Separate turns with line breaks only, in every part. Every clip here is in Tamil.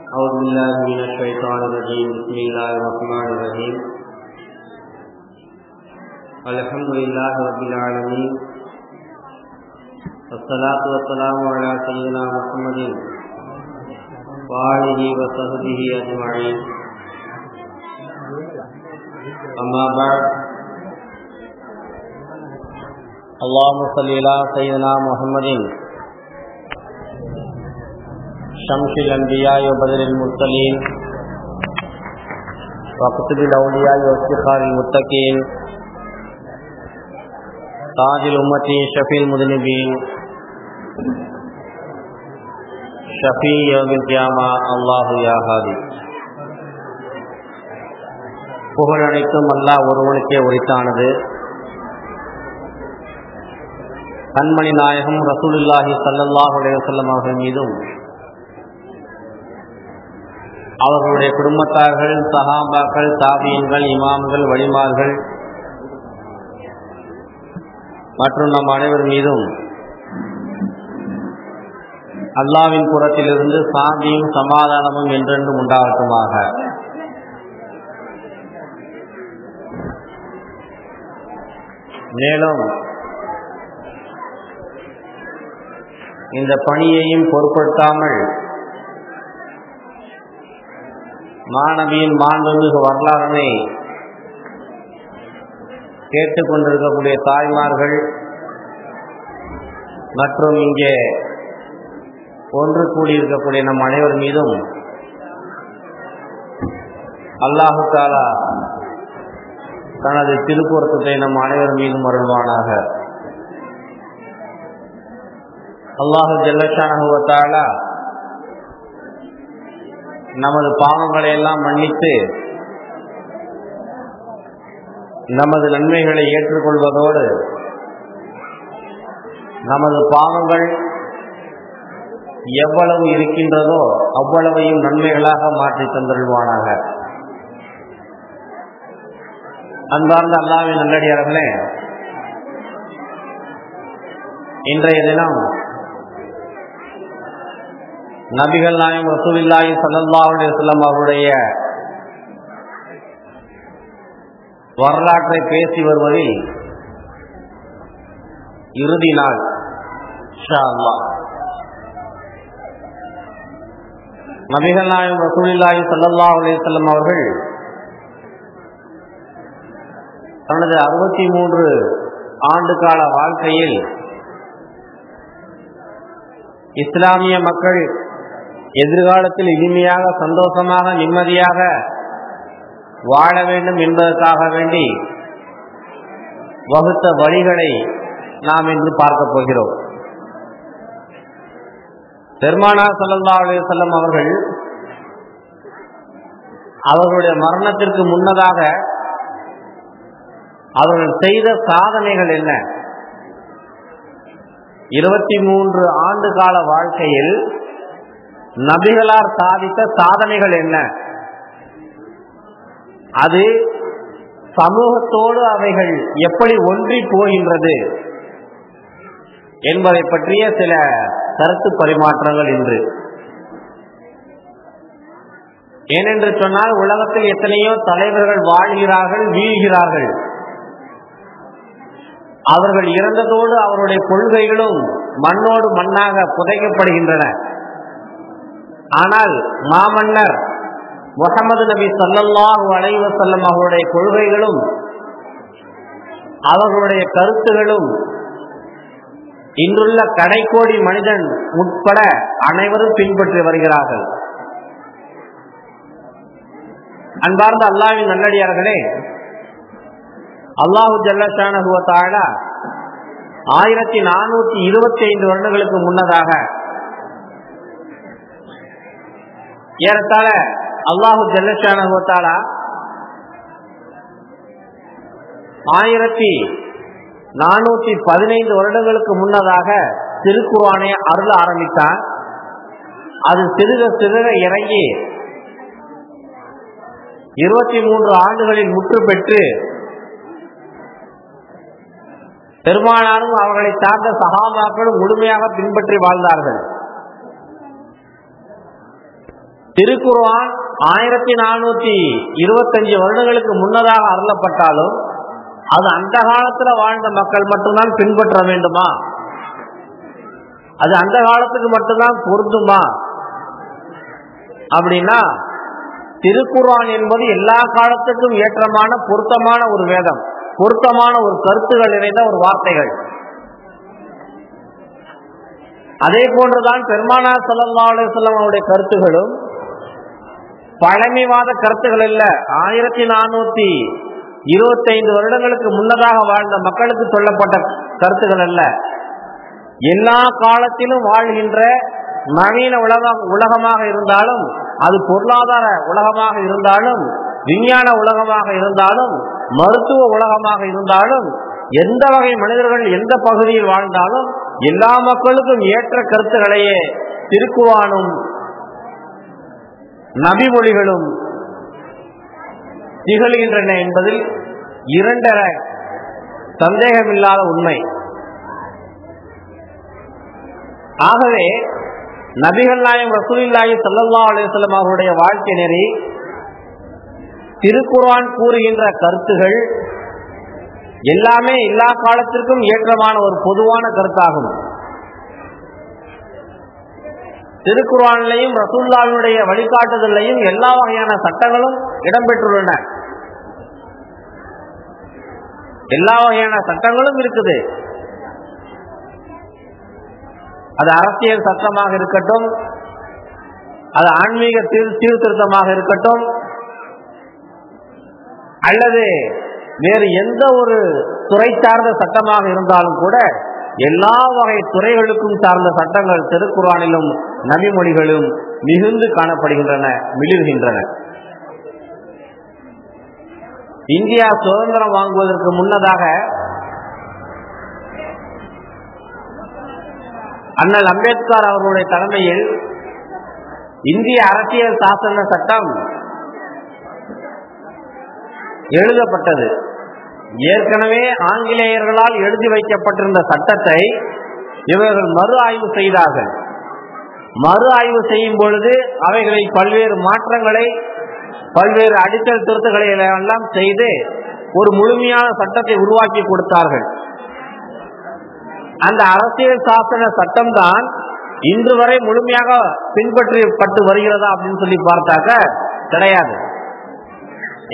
أعوذ بالله من الشيطان الرجيم. بسم الله الرحمن الرحيم. الحمد لله رب العالمين، والصلاة والسلام على سيدنا محمد وآله وصحبه أجمعين. أما بعد، اللهم صل على سيدنا محمد شمس الأنبياء وبدر المرسلين وقطب الأولياء وافتخار المتقين تاج الأمة شفيع المذنبين شفيع يوم القيامة الله يا هادي. புகழ் அனைத்தும் அல்லாஹ் ஒருவனுக்கே உரித்தானது. கண்மணி நாயகம் ரசூலுல்லாஹி ஸல்லல்லாஹு அலைஹி வஸல்லம் அவர்கள் மீதும் அவர்களுடைய குடும்பத்தார்கள், சஹாபாக்கள், தாபியீன்கள், இமாம்கள், வலிமார்கள் மற்றும் நம் அனைவர் மீதும் அல்லாஹ்வின் புறத்திலிருந்து சாந்தியும் சமாதானமும் என்றென்றும் உண்டாகட்டுமாக. மேலும் இந்த பணியையும் பொருட்படுத்தாமல் மாணவியின் மாண்புமிகு வரலாறுனை கேட்டுக்கொண்டிருக்கக்கூடிய தாய்மார்கள் மற்றும் இங்கே ஒன்று கூடியிருக்கக்கூடிய நம் அனைவர் மீதும் அல்லாஹு தஆலா தனது திருப்பொருத்தத்தை நம் அனைவர் மீதும் அருள்வானாக. அல்லாஹு ஜல்லஷானஹு வ தஆலா நமது பாவங்களை எல்லாம் மன்னித்து நமது நன்மைகளை ஏற்றுக்கொள்வதோடு நமது பாவங்கள் எவ்வளவு இருக்கின்றதோ அவ்வளவையும் நன்மைகளாக மாற்றி தந்தருள்வானாக. அன்பார்ந்த அல்லாஹ்வின் நல்லடியார்களே, இன்றைய தினம் நபிகள் நாயகம் ரசூலுல்லாஹி ஸல்லல்லாஹு அலைஹி வஸல்லம் அவருடைய வரலாற்றை பேசி வருவதில் இறுதி நாள் இன்ஷா அல்லாஹ். நபிகள் நாயகம் ரசூலுல்லாஹி ஸல்லல்லாஹு அலைஹி வஸல்லம் அவர்கள் தனது 63 ஆண்டு கால வாழ்க்கையில் இஸ்லாமிய மக்கள் எதிர்காலத்தில் இனிமையாக, சந்தோஷமாக, நிம்மதியாக வாழ வேண்டும் என்பதற்காக வேண்டி வகுத்த வழிகளை நாம் இன்று பார்க்க போகிறோம். பெருமானார் ஸல்லல்லாஹு அலைஹி வஸல்லம் அவர்கள் அவர்களுடைய மரணத்திற்கு முன்னதாக அவர்கள் செய்த சாதனைகள் என்ன, 23 ஆண்டு கால வாழ்க்கையில் நபிகளார் சாதித்த சாதனைகள் என்ன, அது சமூகத்தோடு அவைகள் எப்படி ஒன்றி போகின்றது என்பதை பற்றிய சில கருத்து பரிமாற்றங்கள் இன்று. ஏனென்று சொன்னால், உலகத்தில் எத்தனையோ தலைவர்கள் வாழ்கிறார்கள், வீழ்கிறார்கள். அவர்கள் இறந்ததோடு அவருடைய கொள்கைகளும் மண்ணோடு மண்ணாக புதைக்கப்படுகின்றன. ஆனால் மாமன்னர் முஹம்மது நபி ஸல்லல்லாஹு அலைஹி வஸல்லம் அவருடைய கொள்கைகளும் அவர்களுடைய கருத்துகளும் இன்றுள்ள கடைக்கோடி மனிதன் உட்பட அனைவரும் பின்பற்றி வருகிறார்கள். அன்பார்ந்த அல்லாஹ்வின் நல்லடியார்களே, அல்லாஹு ஜல்லஷானஹு வ தஆலா 1425 வருடங்களுக்கு முன்னதாக ஏறத்தாழ அல்லாஹு ஜல்லஷானஹு வ தஆலா 1415 வருடங்களுக்கு முன்னதாக திருக்குர்ஆனை அருள ஆரம்பித்தார். அது சிறுக சிறுக இறங்கி 23 ஆண்டுகளில் முற்று பெற்று பெருமானாரும் அவர்களை சார்ந்த சஹாபாக்களும் முழுமையாக பின்பற்றி வாழ்ந்தார்கள். திருக்குர்ஆன் 1425 வருடங்களுக்கு முன்னதாக அருளப்பட்டாலும் அது அந்த காலத்துல வாழ்ந்த மக்கள் மட்டும்தான் பின்பற்ற வேண்டுமா? அது அந்த காலத்துக்கு மட்டும்தான் பொருந்துமா? அப்படின்னா திருக்குர்ஆன் என்பது எல்லா காலத்துக்கும் ஏற்றமான பொருத்தமான ஒரு வேதம், பொருத்தமான ஒரு கருத்துகள் நிறைந்த ஒரு வார்த்தைகள். அதே போன்றுதான் பெருமானார் ஸல்லல்லாஹு அலைஹி வஸல்லம் அவருடைய கருத்துகளும் பழமைவாத கருத்துகள் அல்ல. 1425 வருடங்களுக்கு முன்னதாக வாழ்ந்த மக்களுக்கு சொல்லப்பட்ட கருத்துகள் அல்ல. எல்லா காலத்திலும் வாழ்கின்ற நவீன உலகமாக இருந்தாலும், அது பொருளாதார உலகமாக இருந்தாலும், விஞ்ஞான உலகமாக இருந்தாலும், மருத்துவ உலகமாக இருந்தாலும், எந்த வகை மனிதர்கள் எந்த பகுதியில் வாழ்ந்தாலும் எல்லா மக்களுக்கும் ஏற்ற கருத்துக்களையே திருக்குர்ஆனும் நபிமொழிகளும் திகழ்கின்றன என்பதில் இரண்டரை சந்தேகமில்லாத உண்மை. ஆகவே நபிகள் நாயகம் ரசூலுல்லாஹி ஸல்லல்லாஹு அலைஹி வஸல்லம் அவருடைய வாழ்க்கை நெறி, திருக்குர்ஆன் கூறுகின்ற கருத்துகள் எல்லாமே எல்லா காலத்திற்கும் ஏற்றமான ஒரு பொதுவான கருத்தாகும். திருக்குர்ஆனிலையும் ரசூலுல்லாஹ்வுடைய வழிகாட்டுதலையும் எல்லா வகையான சட்டங்களும் இடம்பெற்றுள்ளன. எல்லா வகையான சட்டங்களும் இருக்குது. அது அரசியல் சட்டமாக இருக்கட்டும், அது ஆன்மீக சீர்திருத்தமாக இருக்கட்டும், அல்லது வேறு எந்த ஒரு துறை சார்ந்த சட்டமாக இருந்தாலும் கூட எல்லா வகை துறைகளுக்கும் சார்ந்த சட்டங்கள் திருக்குர்ஆனிலும் நபிமொழிகளும் மிகுந்து காணப்படுகின்றன, மிளிர்கின்றன. இந்தியா சுதந்திரம் வாங்குவதற்கு முன்னதாக அண்ணல் அம்பேத்கர் அவர்களுடைய தலைமையில் இந்திய அரசியல் சாசன சட்டம் எழுதப்பட்டது. ஏற்கனவே ஆங்கிலேயர்களால் எழுதி வைக்கப்பட்டிருந்த சட்டத்தை இவர்கள் மறு ஆய்வு செய்தார்கள். மறு ஆய்வு செய்யும் பொழுது அவைகளில் பல்வேறு மாற்றங்களை, பல்வேறு அடித்தல் திருத்தங்களை எல்லாம் செய்து ஒரு முழுமையான சட்டத்தை உருவாக்கி கொடுத்தார்கள். அந்த அரசியல் சாசன சட்டம் தான் இன்று வரை முழுமையாக பின்பற்றப்பட்டு வருகிறதா அப்படின்னு சொல்லி பார்த்தாக்க கிடையாது.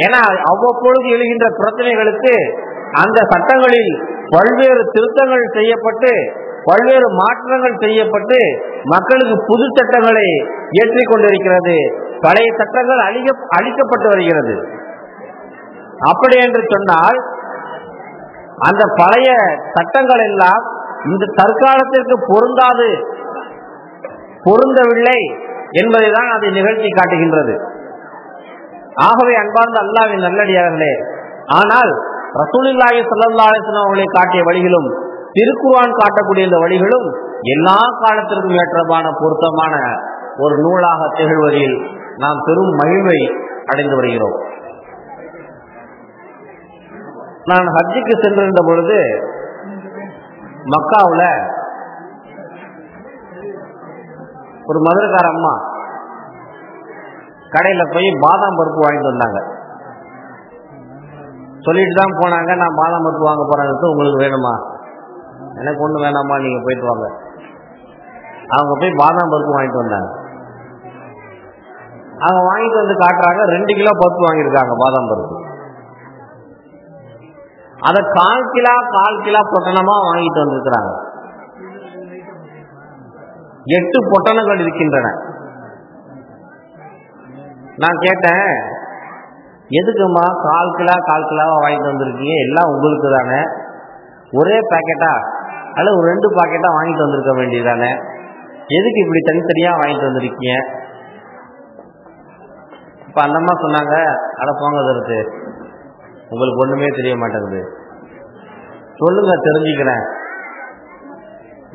ஏன்னா அவ்வப்பொழுது எழுகின்ற பிரச்சனைகளுக்கு அந்த சட்டங்களில் பல்வேறு திருத்தங்கள் செய்யப்பட்டு, பல்வேறு மாற்றங்கள் செய்யப்பட்டு மக்களுக்கு புது சட்டங்களை ஏற்றிக் கொண்டிருக்கிறது. பழைய சட்டங்கள் அழிக்கப்பட்டு வருகிறது. அப்படி என்று சொன்னால் அந்த பழைய சட்டங்கள் எல்லாம் இந்த தற்காலத்திற்கு பொருந்தவில்லை என்பதை தான் அதை நிகழ்த்தி காட்டுகின்றது. ஆகவே அன்பார்ந்த அல்லாஹ்வின் நல்லடியார்களே, ஆனால் ரசூலுல்லாஹி ஸல்லல்லாஹு அலைஹி வஸல்லம் அவர்களை காட்டிய வழிகளும் திருக்குர்ஆன் காட்டக்கூடிய இந்த வழிகளும் எல்லா காலத்திற்கும் ஏற்றமான பொருத்தமான ஒரு நூலாக திகழ்வதில் நாம் பெரும் மகிழ்வை அடைந்து வருகிறோம். நான் ஹஜ்ஜுக்கு சென்றிருந்த பொழுது மக்காவுல ஒரு மதுரக்கார அம்மா கடையில போய் பாதாம் பருப்பு வாங்கிட்டு வந்தாங்க. சொல்லிட்டு தான் போனாங்க, நான் பாதாம் பருப்பு வாங்க போறேன், உங்களுக்கு வேணுமா? எனக்கு ஒண்ணு வேணாமா, நீங்க போயிட்டு வாங்க. அவங்க போய் பாதாம் பருப்பு வாங்கிட்டு வந்தாங்க. அவங்க வாங்கிட்டு வந்து காட்டுறாங்க, 2 கிலோ பருப்பு வாங்கியிருக்காங்க பாதாம் பருப்பு. அதை 1/4 கிலோ பொட்டணமா வாங்கிட்டு வந்திருக்கிறாங்க. 8 பொட்டணங்கள் இருக்கின்றன. நான் கேட்டேன், எதுக்குமா 1/4 கிலோவா வாங்கிட்டு வந்திருக்கீங்க? எல்லாம் உங்களுக்கு தானே, ஒரே பாக்கெட்டா அல்லது ஒரு 2 பாக்கெட்டா வாங்கிட்டு வந்திருக்க வேண்டியதானே, எதுக்கு இப்படி தனித்தனியா வாங்கிட்டு வந்திருக்கீங்க? இப்ப அந்தம்மா சொன்னாங்க, அட போங்க தருது, உங்களுக்கு ஒண்ணுமே தெரிய மாட்டேங்குது, சொல்லுங்க தெரிஞ்சுக்கிறேன்.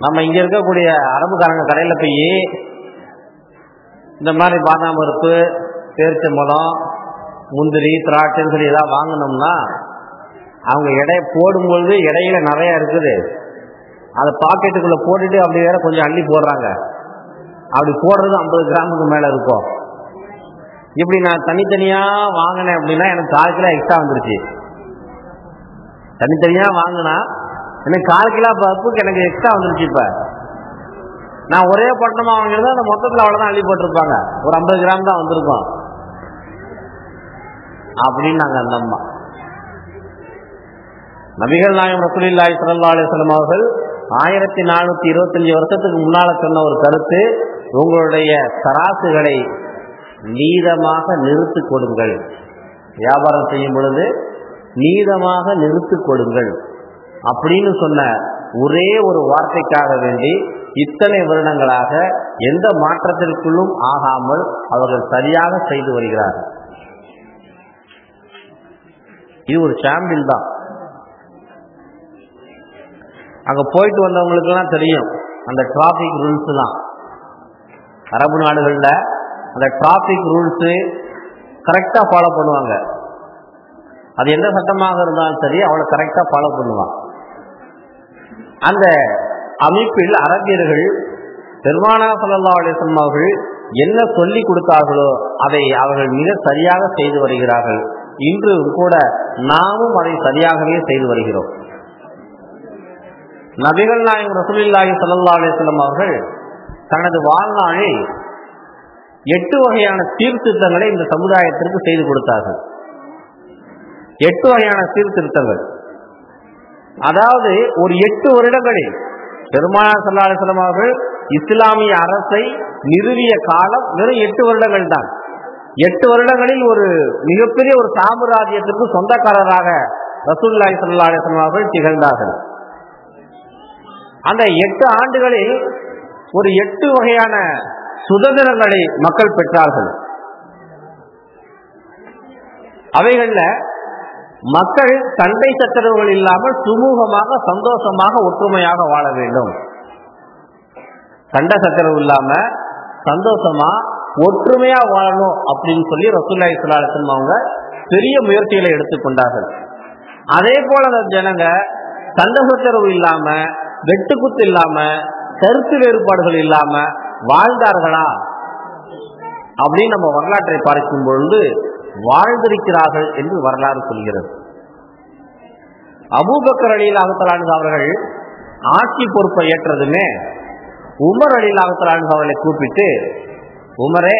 நம்ம இங்க இருக்கக்கூடிய அரபுக்காரங்க கடையில போய் இந்த மாதிரி பாதாம் பருப்பு, பேரிச்சம்பழம், முந்திரி, திராட்சைன்னு சொல்லி ஏதாவது வாங்கினோம்னா அவங்க எடை போடும்பொழுது இடையில நிறைய இருக்குது, அதை பாக்கெட்டுக்குள்ள போட்டுட்டு அப்படி வேற கொஞ்சம் அள்ளி போடுறாங்க. அப்படி போடுறது 50 கிராமுக்கு மேல இருக்கும். இப்படி நான் தனித்தனியா வாங்கினேன் அப்படின்னா எனக்கு 4 கிலோ எக்ஸ்ட்ரா வந்துருச்சு. தனித்தனியா வாங்கினா எனக்கு 4 கிலோ பருப்புக்கு எனக்கு எக்ஸ்ட்ரா வந்துருச்சு. இப்ப நான் ஒரே பட்டணமா வாங்கினது அந்த மொத்தத்தில் அவ்வளவுதான் அள்ளி போட்டிருப்பாங்க, ஒரு 50 கிராம் தான் வந்திருக்கும் அப்படின்னு நாங்க அந்த அம்மா. நபிகள் நாயகம் ரசூலுல்லாஹி ஸல்லல்லாஹு அலைஹி வஸல்லம் அவர்கள் 1425 வருஷத்துக்கு முன்னால சொன்ன ஒரு கருத்து, உங்களுடைய தராசுகளை நீதமாக நிறுத்து கொடுங்கள், வியாபாரம் செய்யும் பொழுது நீதமாக நிறுத்து கொடுங்கள் அப்படின்னு சொன்ன ஒரே ஒரு வார்த்தைக்காக வேண்டி இத்தனை வருடங்களாக எந்த மாற்றத்திற்குள்ளும் ஆகாமல் அவர்கள் சரியாக செய்து வருகிறார்கள். இது ஒரு சாம்பிள் தான். அங்க போயிட்டு வந்தவங்களுக்கு எல்லாம் தெரியும் அந்த டிராபிக் ரூல்ஸ் எல்லாம். அரபு நாடுகள்ல அந்த டிராபிக் ரூல்ஸ் கரெக்டா ஃபாலோ பண்ணுவாங்க. அது எந்த சட்டமாக இருந்தாலும் சரி அவளை கரெக்டா ஃபாலோ பண்ணுவாங்க. அந்த அமைப்பில் அரபியர்கள் பெருமானார் ஸல்லல்லாஹு அலைஹி வஸல்லம் அவர்கள் என்ன சொல்லி கொடுத்தார்களோ அதை அவர்கள் மிக சரியாக செய்து வருகிறார்கள். இன்று கூட நாமும் அதை சரியாகவே செய்து வருகிறோம். நபிகள் நாயகம் ரசூலுல்லாஹி ஸல்லல்லாஹு அலைஹி வஸல்லம் அவர்கள் தனது வாழ்நாளில் 8 வகையான சீர்திருத்தங்களை இந்த சமுதாயத்திற்கு செய்து கொடுத்தார்கள். 8 வகையான சீர்திருத்தங்கள். அதாவது ஒரு 8 வருடங்களில் பெருமானார் ஸல்லல்லாஹு அலைஹி வஸல்லம் அவர்கள் இஸ்லாமிய அரசை நிறுவிய காலம் வெறும் 8 வருடங்கள் தான். 8 வருடங்களில் ஒரு மிகப்பெரிய ஒரு சாம்ராஜ்யத்திற்கு சொந்தக்காரராக ரசூலுல்லாஹி ஸல்லல்லாஹு அலைஹி வஸல்லம் அவர்கள் திகழ்ந்தார்கள். அந்த 8 ஆண்டுகளில் ஒரு 8 வகையான சுதந்திரங்களை மக்கள் பெற்றார்கள். அவைகள்ல மக்கள் சண்டை சச்சரவுகள் இல்லாமல் சுமூகமாக சந்தோஷமாக ஒற்றுமையாக வாழ வேண்டும். சண்டை சச்சரவு இல்லாம சந்தோஷமா ஒற்றுமையா வாழணும் அப்படின்னு சொல்லி ரசூலுல்லாஹி ஸல்லல்லாஹு அலைஹி வஸல்லம் அவங்க பெரிய முயற்சிகளை எடுத்துக்கொண்டார்கள். அதே போல அந்த ஜனங்க சண்டை சச்சரவு இல்லாம வெட்டுக்குத்து இல்லாம கருத்து வேறுபாடுகள் இல்லாம வாழ்ந்தார்களா அப்படின்னு நம்ம வரலாற்றை பார்க்கும் பொழுது வாழ்ந்திருக்கிறார்கள் என்று வரலாறு சொல்கிறது. அபூபக்கர் ரலியல்லாஹு தஆலா அன்ஹு அவர்கள் ஆட்சி பொறுப்பை ஏற்றதுமே உமர் ரலியல்லாஹு தஆலா அன்ஹு அவர்களை கூப்பிட்டு, உமரே,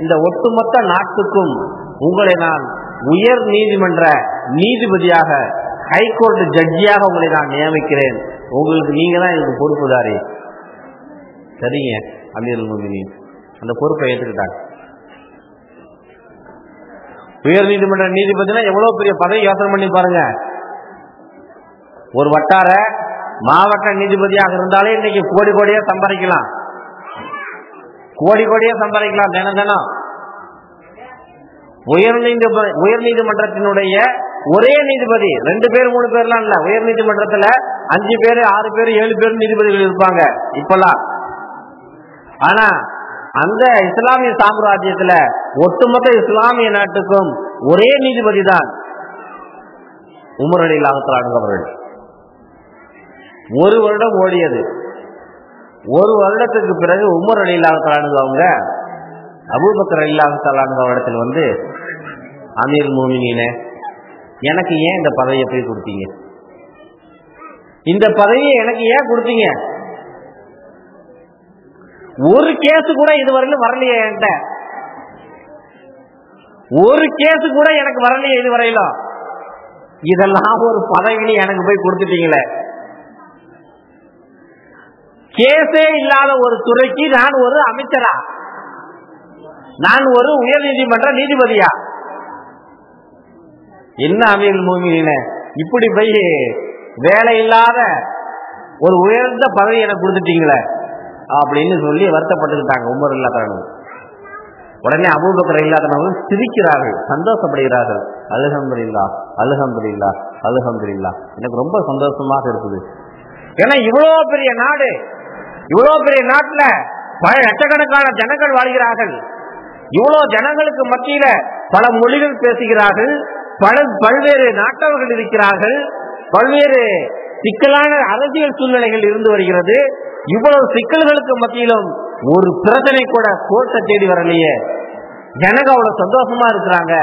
இந்த ஒட்டுமொத்த நாட்டுக்கும் உங்களை நான் உயர் நீதிமன்ற நீதிபதியாக, ஹைகோர்ட் ஜட்ஜியாக உங்களை நான் நியமிக்கிறேன். உங்களுக்கு நீங்க தான் எனக்கு பொறுப்புதாரி. சரிங்க அமீருல் முஃமினீன், அந்த பொறுப்பை ஏற்றுக்கிட்டாங்க. உயர் நீதிமன்ற நீதிபதினா எவ்வளவு பெரிய பதவி, யோசனை பண்ணி பாருங்க. ஒரு வட்டார மாவட்ட நீதிபதியாக இருந்தாலே இன்னைக்கு கோடி கோடியா சம்பாதிக்கலாம், கோடி கோடியா சம்பாதிக்கலாம் தினம் தினம். உயர் நீதிமன்றத்தினுடைய ஒரே நீதிபதி 2 பேர் 3 பேர்லாம் இல்ல, உயர் நீதிமன்றத்துல 5 பேர் 6 பேர் 7 பேர் நீதிபதிகள் இருப்பாங்க இப்பெல்லாம். ஆனா அந்த இஸ்லாமிய சாம்ராஜ்யத்துல ஒட்டுமொத்த இஸ்லாமிய நாட்டுக்கும் ஒரே நீதிபதி தான் உமர் ரலியல்லாஹு தஆலா அன்ஹு அவர்கள். 1 வருடம் ஓடியது. 1 வருடத்துக்கு பிறகு உமர் ரலியல்லாஹு தஆலா அன்ஹு அவங்க அபூபக்கர் ரலியல்லாஹு தஆலா அன்ஹு அவரிடத்தில் வந்து, அமீருல் முஃமினீனே, எனக்கு ஏன் இந்த பதவியை போய் கொடுத்தீங்க? இந்த பதவியை எனக்கு ஏன் கொடுத்தீங்க? ஒரு கேஸ் கூட இதுவரையிலும் வரலையே, என்கிட்ட ஒரு கேஸ் கூட எனக்கு வரலையே இதுவரையிலும். இதெல்லாம் ஒரு பதவின்னு எனக்கு போய் கொடுத்துட்டீங்களே. கேஸே இல்லாத ஒரு துறைக்கு நான் ஒரு அமைச்சரா, நான் ஒரு உயர் நீதிமன்ற நீதிபதியா? என்ன அமீருல் முஃமினீனே, இப்படி போய் வேலை இல்லாத ஒரு உயர்ந்த பதவி எனக்கு கொடுத்துட்டீங்களே அப்படின்னு சொல்லி வருத்தப்பட்டுக்கிட்டாங்க உமர் ரலியல்லாஹு தஆலா. உடனே அபூபக்கர் ரலியல்லாஹு தஆலா சிரிக்கிறார்கள், சந்தோஷப்படுகிறார்கள். அல்ஹம்துலில்லாஹ் அல்ஹம்துலில்லாஹ் அல்ஹம்துலில்லாஹ், எனக்கு ரொம்ப சந்தோஷமாக இருக்குது. ஏன்னா இவ்வளவு பெரிய நாடு, இவ்வளவு பெரிய நாட்டுல பல லட்சக்கணக்கான ஜனங்கள் வாழ்கிறார்கள். இவ்வளவு ஜனங்களுக்கு மத்தியில பல மொழிகள் பேசுகிறார்கள், பல்வேறு நாட்டவர்கள் இருக்கிறார்கள், பல்வேறு சிக்கலான அரசியல் சூழ்நிலைகள் இருந்து வருகிறது. இவ்வளவு சிக்கல்களுக்கு மத்தியிலும் ஒரு பிரச்சனை கூட கோர்ட்டை தேடி வரலையே. ஜனங்க அவ்வளவு சந்தோஷமா இருக்கிறாங்க.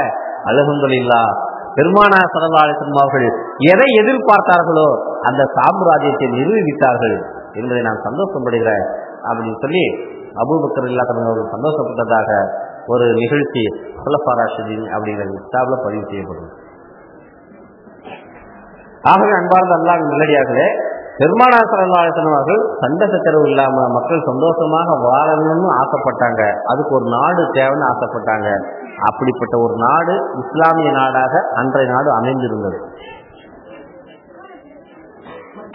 அல்ஹம்துலில்லாஹ். பெருமானார் ஸல்லல்லாஹு அலைஹி வஸல்லம் அவர்கள் எதை எதிர்பார்த்தார்களோ அந்த சாம்ராஜ்யத்தை நிரூபித்தார்கள் என்பதை நான் சந்தோஷப்படுகிறேன் அப்படின்னு சொல்லி அபூபக்கர் ரலியல்லாஹு அன்ஹு அவர்கள் சந்தோஷப்பட்டதாக ஒரு நிகழ்ச்சி குலஃபா ராஷிதீன் அப்படிங்கிற கிதாபில பதிவு செய்யப்படும். ஆகவே அன்பார்ந்த அல்லாஹ்வின் நல்லடியார்களே, பெருமானார் ஸல்லல்லாஹு அலைஹி வஸல்லம் அவர்கள் சண்டை சச்சரவு இல்லாம மக்கள் சந்தோஷமாக வாழணும்னு ஆசைப்பட்டாங்க. அதுக்கு ஒரு நாடு தேவைன்னு ஆசைப்பட்டாங்க. அப்படிப்பட்ட ஒரு நாடு இஸ்லாமிய நாடாக அன்றைய நாடு அமைந்திருந்தது.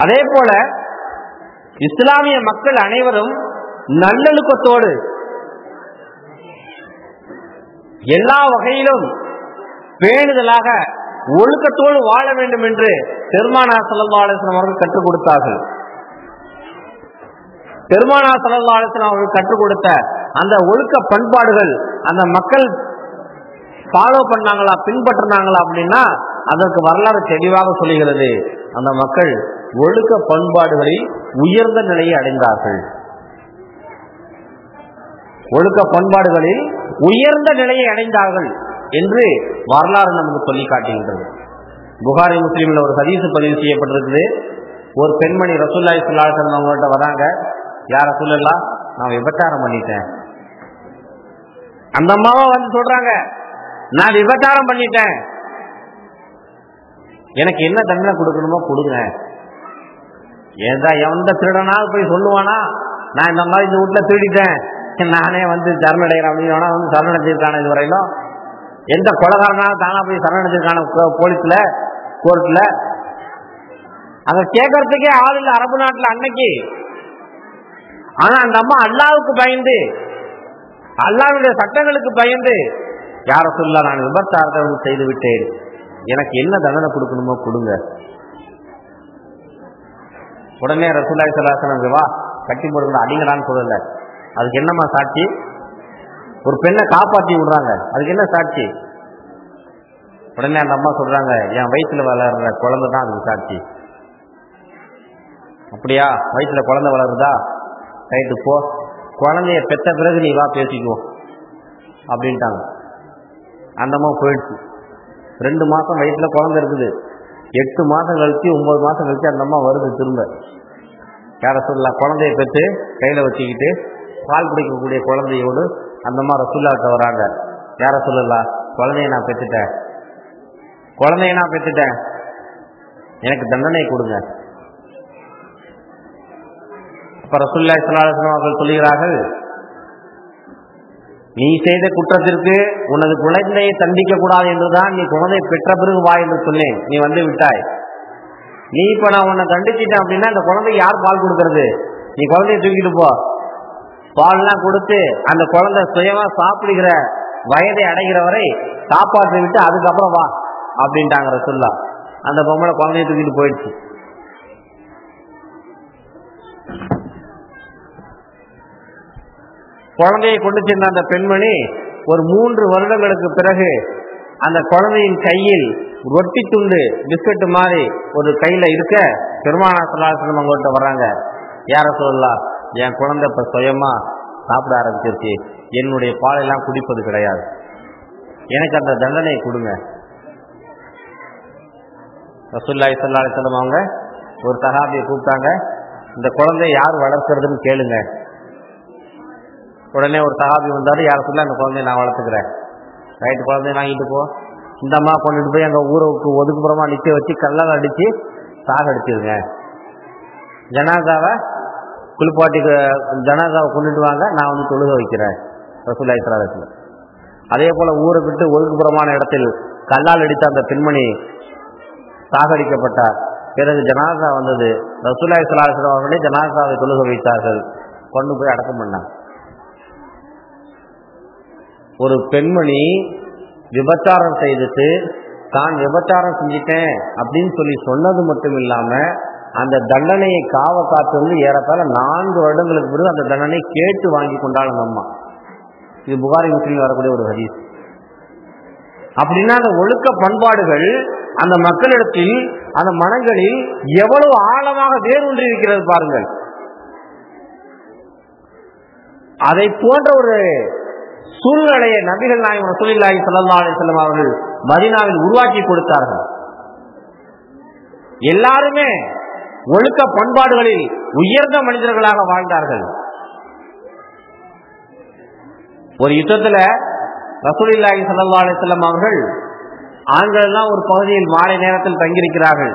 அதே போல இஸ்லாமிய மக்கள் அனைவரும் நல்லொழுக்கத்தோடு எல்லா வகையிலும் பேணுதலாக ஒழுக்கத்தோடு வாழ வேண்டும் என்று பெருமானார் ஸல்லல்லாஹு அலைஹி வஸல்லம் அவர்கள் கற்றுக் கொடுத்தார்கள். பெருமானார் ஸல்லல்லாஹு அலைஹி வஸல்லம் அவர்கள் கற்றுக் கொடுத்த அந்த ஒழுக்க பண்பாடுகள் அந்த மக்கள் ஃபாலோ பண்ணாங்களா, பின்பற்றினாங்களா அப்படின்னா அதற்கு வரலாறு தெளிவாக சொல்லுகிறது. அந்த மக்கள் ஒழுக்க பண்பாடுகளில் உயர்ந்த நிலையை அடைந்தார்கள். ஒழுக்க பண்பாடுகளில் உயர்ந்த நிலையை அடைந்தார்கள் என்று வரலாறு நமக்கு சொல்லி காட்டுகின்றது. புகாரி முஸ்லிம்ல ஒரு ஹதீஸ் பதிவு செய்யப்பட்டிருக்குது. ஒரு பெண்மணி ரசூலுல்லாஹி ஸல்லல்லாஹு அலைஹி வஸல்லம் அவங்கள்ட்ட வராங்க. யார் ரசூலுல்லாஹ், நான் விபச்சாரம் பண்ணிட்டேன். அந்த அம்மாவை வந்து சொல்றாங்க, நான் விபச்சாரம் பண்ணிட்டேன், எனக்கு என்ன தண்டனை கொடுக்கணுமோ கொடுங்க. ஏதா எந்த திருடனாவது போய் சொல்லுவானா, நான் இந்த மாதிரி இந்த வீட்டுல திருடிட்டேன், நானே வந்து சரணடைகிறேன் அப்படின்னு வந்து சரணடைஞ்சிருக்கான இது வரையிலும்? எந்த கொலைகாரனாலும் தானா போய் சரணடைஞ்சிருக்கான போலீஸ்ல, கோர்ட்ல? அதை கேட்கறதுக்கே ஆள் இல்லை அரபு நாட்டுல அன்னைக்கு. ஆனா அந்த அம்மா அல்லாஹ்வுக்கு பயந்து, அல்லாஹ்வுடைய சட்டங்களுக்கு பயந்து, யார சொல்ல நான் விபச்சாரத்தை செய்து விட்டேன், எனக்கு என்ன தண்டனை கொடுக்கணுமோ கொடுங்க. உடனே ரசூலுல்லாஹி ஸல்லல்லாஹு அலைஹி வஸல்லம் வா கட்டி போடுங்க அடிங்கடான்னு சொல்லல. அதுக்கு என்னமா சாட்சி? ஒரு பெண்ணை காப்பாற்றி விடுறாங்க, அதுக்கு என்ன சாட்சி? உடனே அந்த அம்மா சொல்றாங்க, என் வயிற்றுல வளர்ற குழந்தை தான் அதுக்கு சாட்சி. அப்படியா, வயிற்றுல குழந்தை வளருதா? ரைட்டு போ, குழந்தைய பெற்ற பிறகு நீ வா பேசிக்குவோம் அப்படின்ட்டாங்க. அந்த அம்மா போயிடுச்சு. 2 மாசம் வயிற்றுல குழந்தை இருக்குது. 8 மாசம் கழிச்சு 9 மாசம் கழிச்சு அந்த அம்மா வருது திரும்ப. யார சொல்லலாம், குழந்தைய பெற்று கையில வச்சுக்கிட்டு பால் குடிக்கக்கூடிய குழந்தையோடு அந்த அம்மா ரசூலுல்லாஹ்ட்ட வராங்க. யார சொல்லலாம், குழந்தைய நான் பெற்றுட்டேன், எனக்கு தண்டனை கொடுங்க. அப்ப ரசூலுல்லாஹி ஸல்லல்லாஹு அலைஹி வஸல்லம் அவர்கள் சொல்கிறார்கள், நீ செய்த குற்றத்திற்கு உனது குழந்தையை தண்டிக்க கூடாது என்றுதான் நீ குழந்தையை பெற்ற பிறகு வா என்று சொன்னேன், நீ வந்து விட்டாய். நீ இப்ப நான் உன்னை தண்டிச்சிட்டேன் அப்படின்னா அந்த குழந்தைக்கு யார் பால் கொடுக்கறது? நீ குழந்தைய தூக்கிட்டு போ, பால்லாம் கொடுத்து அந்த குழந்தை சுயமா சாப்பிடுகிற வயதை அடைகிற வரை காப்பாற்றி விட்டு அதுக்கப்புறம் வா அப்படின்ட்டாங்க ரசூலுல்லாஹ். அந்த பொம்பளை குழந்தைய தூக்கிட்டு போயிடுச்சு. குழந்தையை கொண்டு சென்ற அந்த பெண்மணி ஒரு 3 வருடங்களுக்கு பிறகு அந்த குழந்தையின் கையில் ரொட்டி துண்டு பிஸ்கட் மாதிரி ஒரு கையில இருக்க பெருமானார் ஸல்லல்லாஹு அலைஹி வஸல்லம் அவங்கள்ட்ட வர்றாங்க. யார சொல்லலாம், என் குழந்தை இப்ப சுயமா சாப்பிட ஆரம்பிச்சிருச்சு, என்னுடைய பாலெல்லாம் குடிப்பது கிடையாது, எனக்கு அந்த தண்டனையை கொடுங்க. ரசூலுல்லாஹி ஸல்லல்லாஹு அலைஹி வஸல்லம் அவங்க ஒரு சஹாபியை கூப்பிட்டாங்க, இந்த குழந்தை யார் வளர்க்கிறதுன்னு கேளுங்க. உடனே ஒரு சஹாபி வந்தாரு, யார சொல்ல அந்த குழந்தைய நான் வளர்த்துக்கிறேன். ரைட்டு, குழந்தைய வாங்கிட்டு போ, இந்த அம்மா கொண்டுட்டு போய் எங்க ஊருக்கு ஒதுக்குப்புறமா நிக்க வச்சு கல்லால் அடிச்சு சாகடிச்சிருங்க. ஜனாதாவை குளிப்பாட்டி ஜனாதாவை கொண்டுட்டு வாங்க, நான் வந்து தொழுக வைக்கிறேன் ரசூலுல்லாஹி ஸல்லல்லாஹு அலைஹி வஸல்லம். அதே போல ஊரை விட்டு ஒதுக்குப்புறமான இடத்தில் கல்லால் அடித்த அந்த பெண்மணி சாகடிக்கப்பட்டார். பிறகு ஜனாதா வந்தது, ரசூலுல்லாஹி ஸல்லல்லாஹு அலைஹி வஸல்லம் அவர்களே ஜனாதாவை தொழுக வைத்தார்கள், கொண்டு போய் அடக்கம் பண்ணாங்க. ஒரு பெண்மணி விபச்சாரம் செய்துட்டு தான் விபச்சாரம் செஞ்சிட்டேன் அப்படின்னு சொல்லி சொன்னது மட்டும் இல்லாம அந்த தண்டனையை காவ காத்து வந்து ஏறத்தாழ 4 வருடங்களுக்கு பிறகு அந்த தண்டனை கேட்டு வாங்கி கொண்டாள் அந்த அம்மா. இது புகாரி முஸ்லிம் வரக்கூடிய ஒரு ஹதீஸ். அப்படின்னா அந்த ஒழுக்க பண்பாடுகள் அந்த மக்களிடத்தில் அந்த மனங்களில் எவ்வளவு ஆழமாக வேரூன்றி இருக்கிறது பாருங்கள். அதை போன்ற ஒரு சூழ்நிலையை நபிகள் நாயகம் ரசூலுல்லாஹி ஸல்லல்லாஹு அலைஹி வஸல்லம் அவர்கள் மதீனாவில் உருவாக்கி கொடுத்தார்கள். எல்லாருமே ஒழுக்க பண்பாடுகளில் உயர்ந்த மனிதர்களாக வாழ்ந்தார்கள். ஒரு யுத்தத்துல ரசூலுல்லாஹி ஸல்லல்லாஹு அலைஹி வஸல்லம் அவர்கள் ஆண்கள் எல்லாம் ஒரு பகுதியில் மாலை நேரத்தில் தங்கியிருக்கிறார்கள்,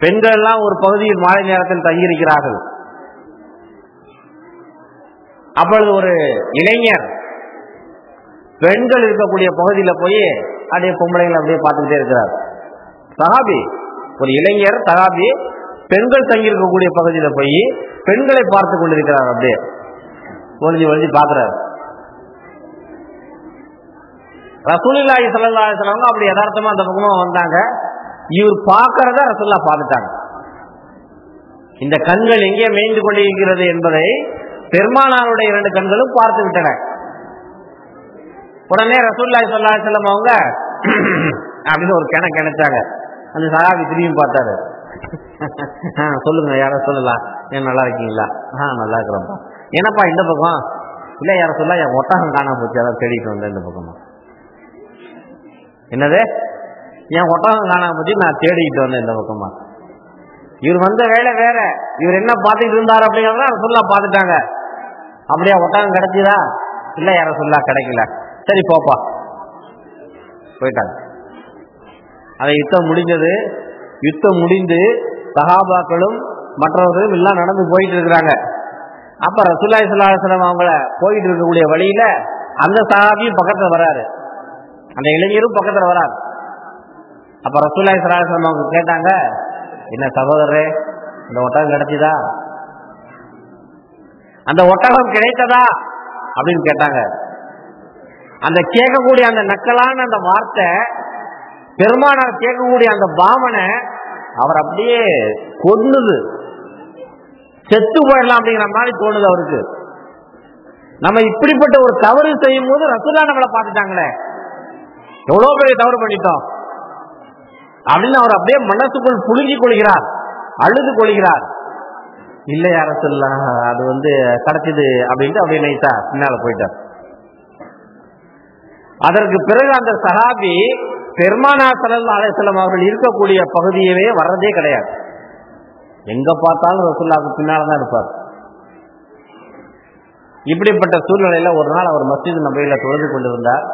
பெண்கள் எல்லாம் ஒரு பகுதியில் மாலை நேரத்தில் தங்கியிருக்கிறார்கள். அப்பொழுது ஒரு இளைஞர் பெண்கள் இருக்கக்கூடிய பகுதியில் போய் அப்படியே பொம்பளைகளை அப்படியே பார்த்துக்கிட்டே இருக்கிறார். சஹாபி, ஒரு இளைஞர் சஹாபி பெண்கள் தங்கியிருக்கக்கூடிய பகுதியில் போய் பெண்களை பார்த்து கொண்டிருக்கிறார். அப்படியே ஒளிஞ்சு ஒளிஞ்சு பார்க்கிறார். ரசூலுல்லாஹி ஸல்லல்லாஹு அலைஹி வஸல்லம் அப்படி யதார்த்தமா அந்த பக்கமா வந்தாங்க. இவர் பார்க்கறத ரசூலுல்லாஹ் பார்த்துட்டாங்க. இந்த கண்கள் எங்கே மேய்ந்து கொண்டிருக்கிறது என்பதை பெருமானாருடைய 2 கண்களும் பார்த்து விட்டன. உடனே ரசூலுல்லாஹி ஸல்லல்லாஹு அலைஹி வஸல்லம் அவங்க அப்படின்னு ஒரு கிணச்சாங்க. அந்த சஹாபி திரும்பி பார்த்தாரு. சொல்லுங்க, யார சொல்லலாம், ஏன் நல்லா இருக்கீங்களா? நல்லா இருக்கிறோம்ப்பா. என்னப்பா இந்த பக்கம்? இல்லை யார சொல்ல, என் ஒட்டகம் காணாம போச்சு, அதான் தேடிட்டு வந்தேன் இந்த பக்கமா. என்னது? என் ஒட்டகம் காணாம போச்சு, நான் தேடிக்கிட்டு வந்தேன் இந்த பக்கமா. இவர் வந்த வேலை வேற, இவர் என்ன பார்த்துட்டு இருந்தார் அப்படிங்கிறத ரசூலுல்லாஹ் பார்த்துட்டாங்க. அப்படியா ஒட்டகம் கிடைச்சதா? இல்ல யார சொல்ல கிடைக்கல. சரி போப்பா, போயிட்டாங்க. அதை யுத்தம் முடிஞ்சது. யுத்தம் முடிந்து சஹாபாக்களும் மற்றவர்களும் எல்லாம் நடந்து போயிட்டு இருக்கிறாங்க. அப்ப ரசூலுல்லாஹி ஸல்லல்லாஹு அலைஹி வஸல்லம் அவங்கள போயிட்டு இருக்கக்கூடிய வழியில அந்த சஹாபியும் பக்கத்துல வராரு, அந்த இளைஞரும் பக்கத்துல வராரு. அப்ப ரசூலுல்லாஹி ஸல்லல்லாஹு அலைஹி வஸல்லம் அவங்க கேட்டாங்க, என்ன சகோதரரே, இந்த ஒட்டகம் கிடைச்சதா? அந்த ஒட்டகம் கிடைத்ததா அப்படின்னு கேட்டாங்க. அந்த கேட்கக்கூடிய அந்த நக்கலான அந்த வார்த்தை, பெருமானார் கேட்கக்கூடிய அந்த பாவனை அவர் அப்படியே கொன்னுது, செத்து போயிடலாம் அப்படிங்கிற மாதிரி தோணுது அவருக்கு. நம்ம இப்படிப்பட்ட ஒரு தவறு செய்யும் போது ரசூலுல்லாஹ் நம்மளை பார்த்துட்டாங்களே, எவ்வளவு பெரிய தவறு பண்ணிட்டோம் அப்படின்னு அவர் அப்படியே மனசுக்குள் புழுங்கி கொள்கிறார், அழுது கொள்கிறார். இல்லையா ரசூலுல்லாஹ், அது கிடைச்சது அப்படின்ட்டு அப்படியே நைட்டா பின்னால போயிட்டார். அதற்கு பிறகு அந்த சஹாபி பெருமானார் ஸல்லல்லாஹு அலைஹி வஸல்லம் அவர்கள் இருக்கக்கூடிய பகுதியவே வர்றதே கிடையாது. எங்க பார்த்தாலும் ரசூலுல்லாஹ்வுக்கு பின்னால்தான் இருப்பார். இப்படிப்பட்ட சூழ்நிலையில ஒரு நாள் அவர் மஸ்ஜித் நபவியில தொழுது கொண்டிருந்தார்.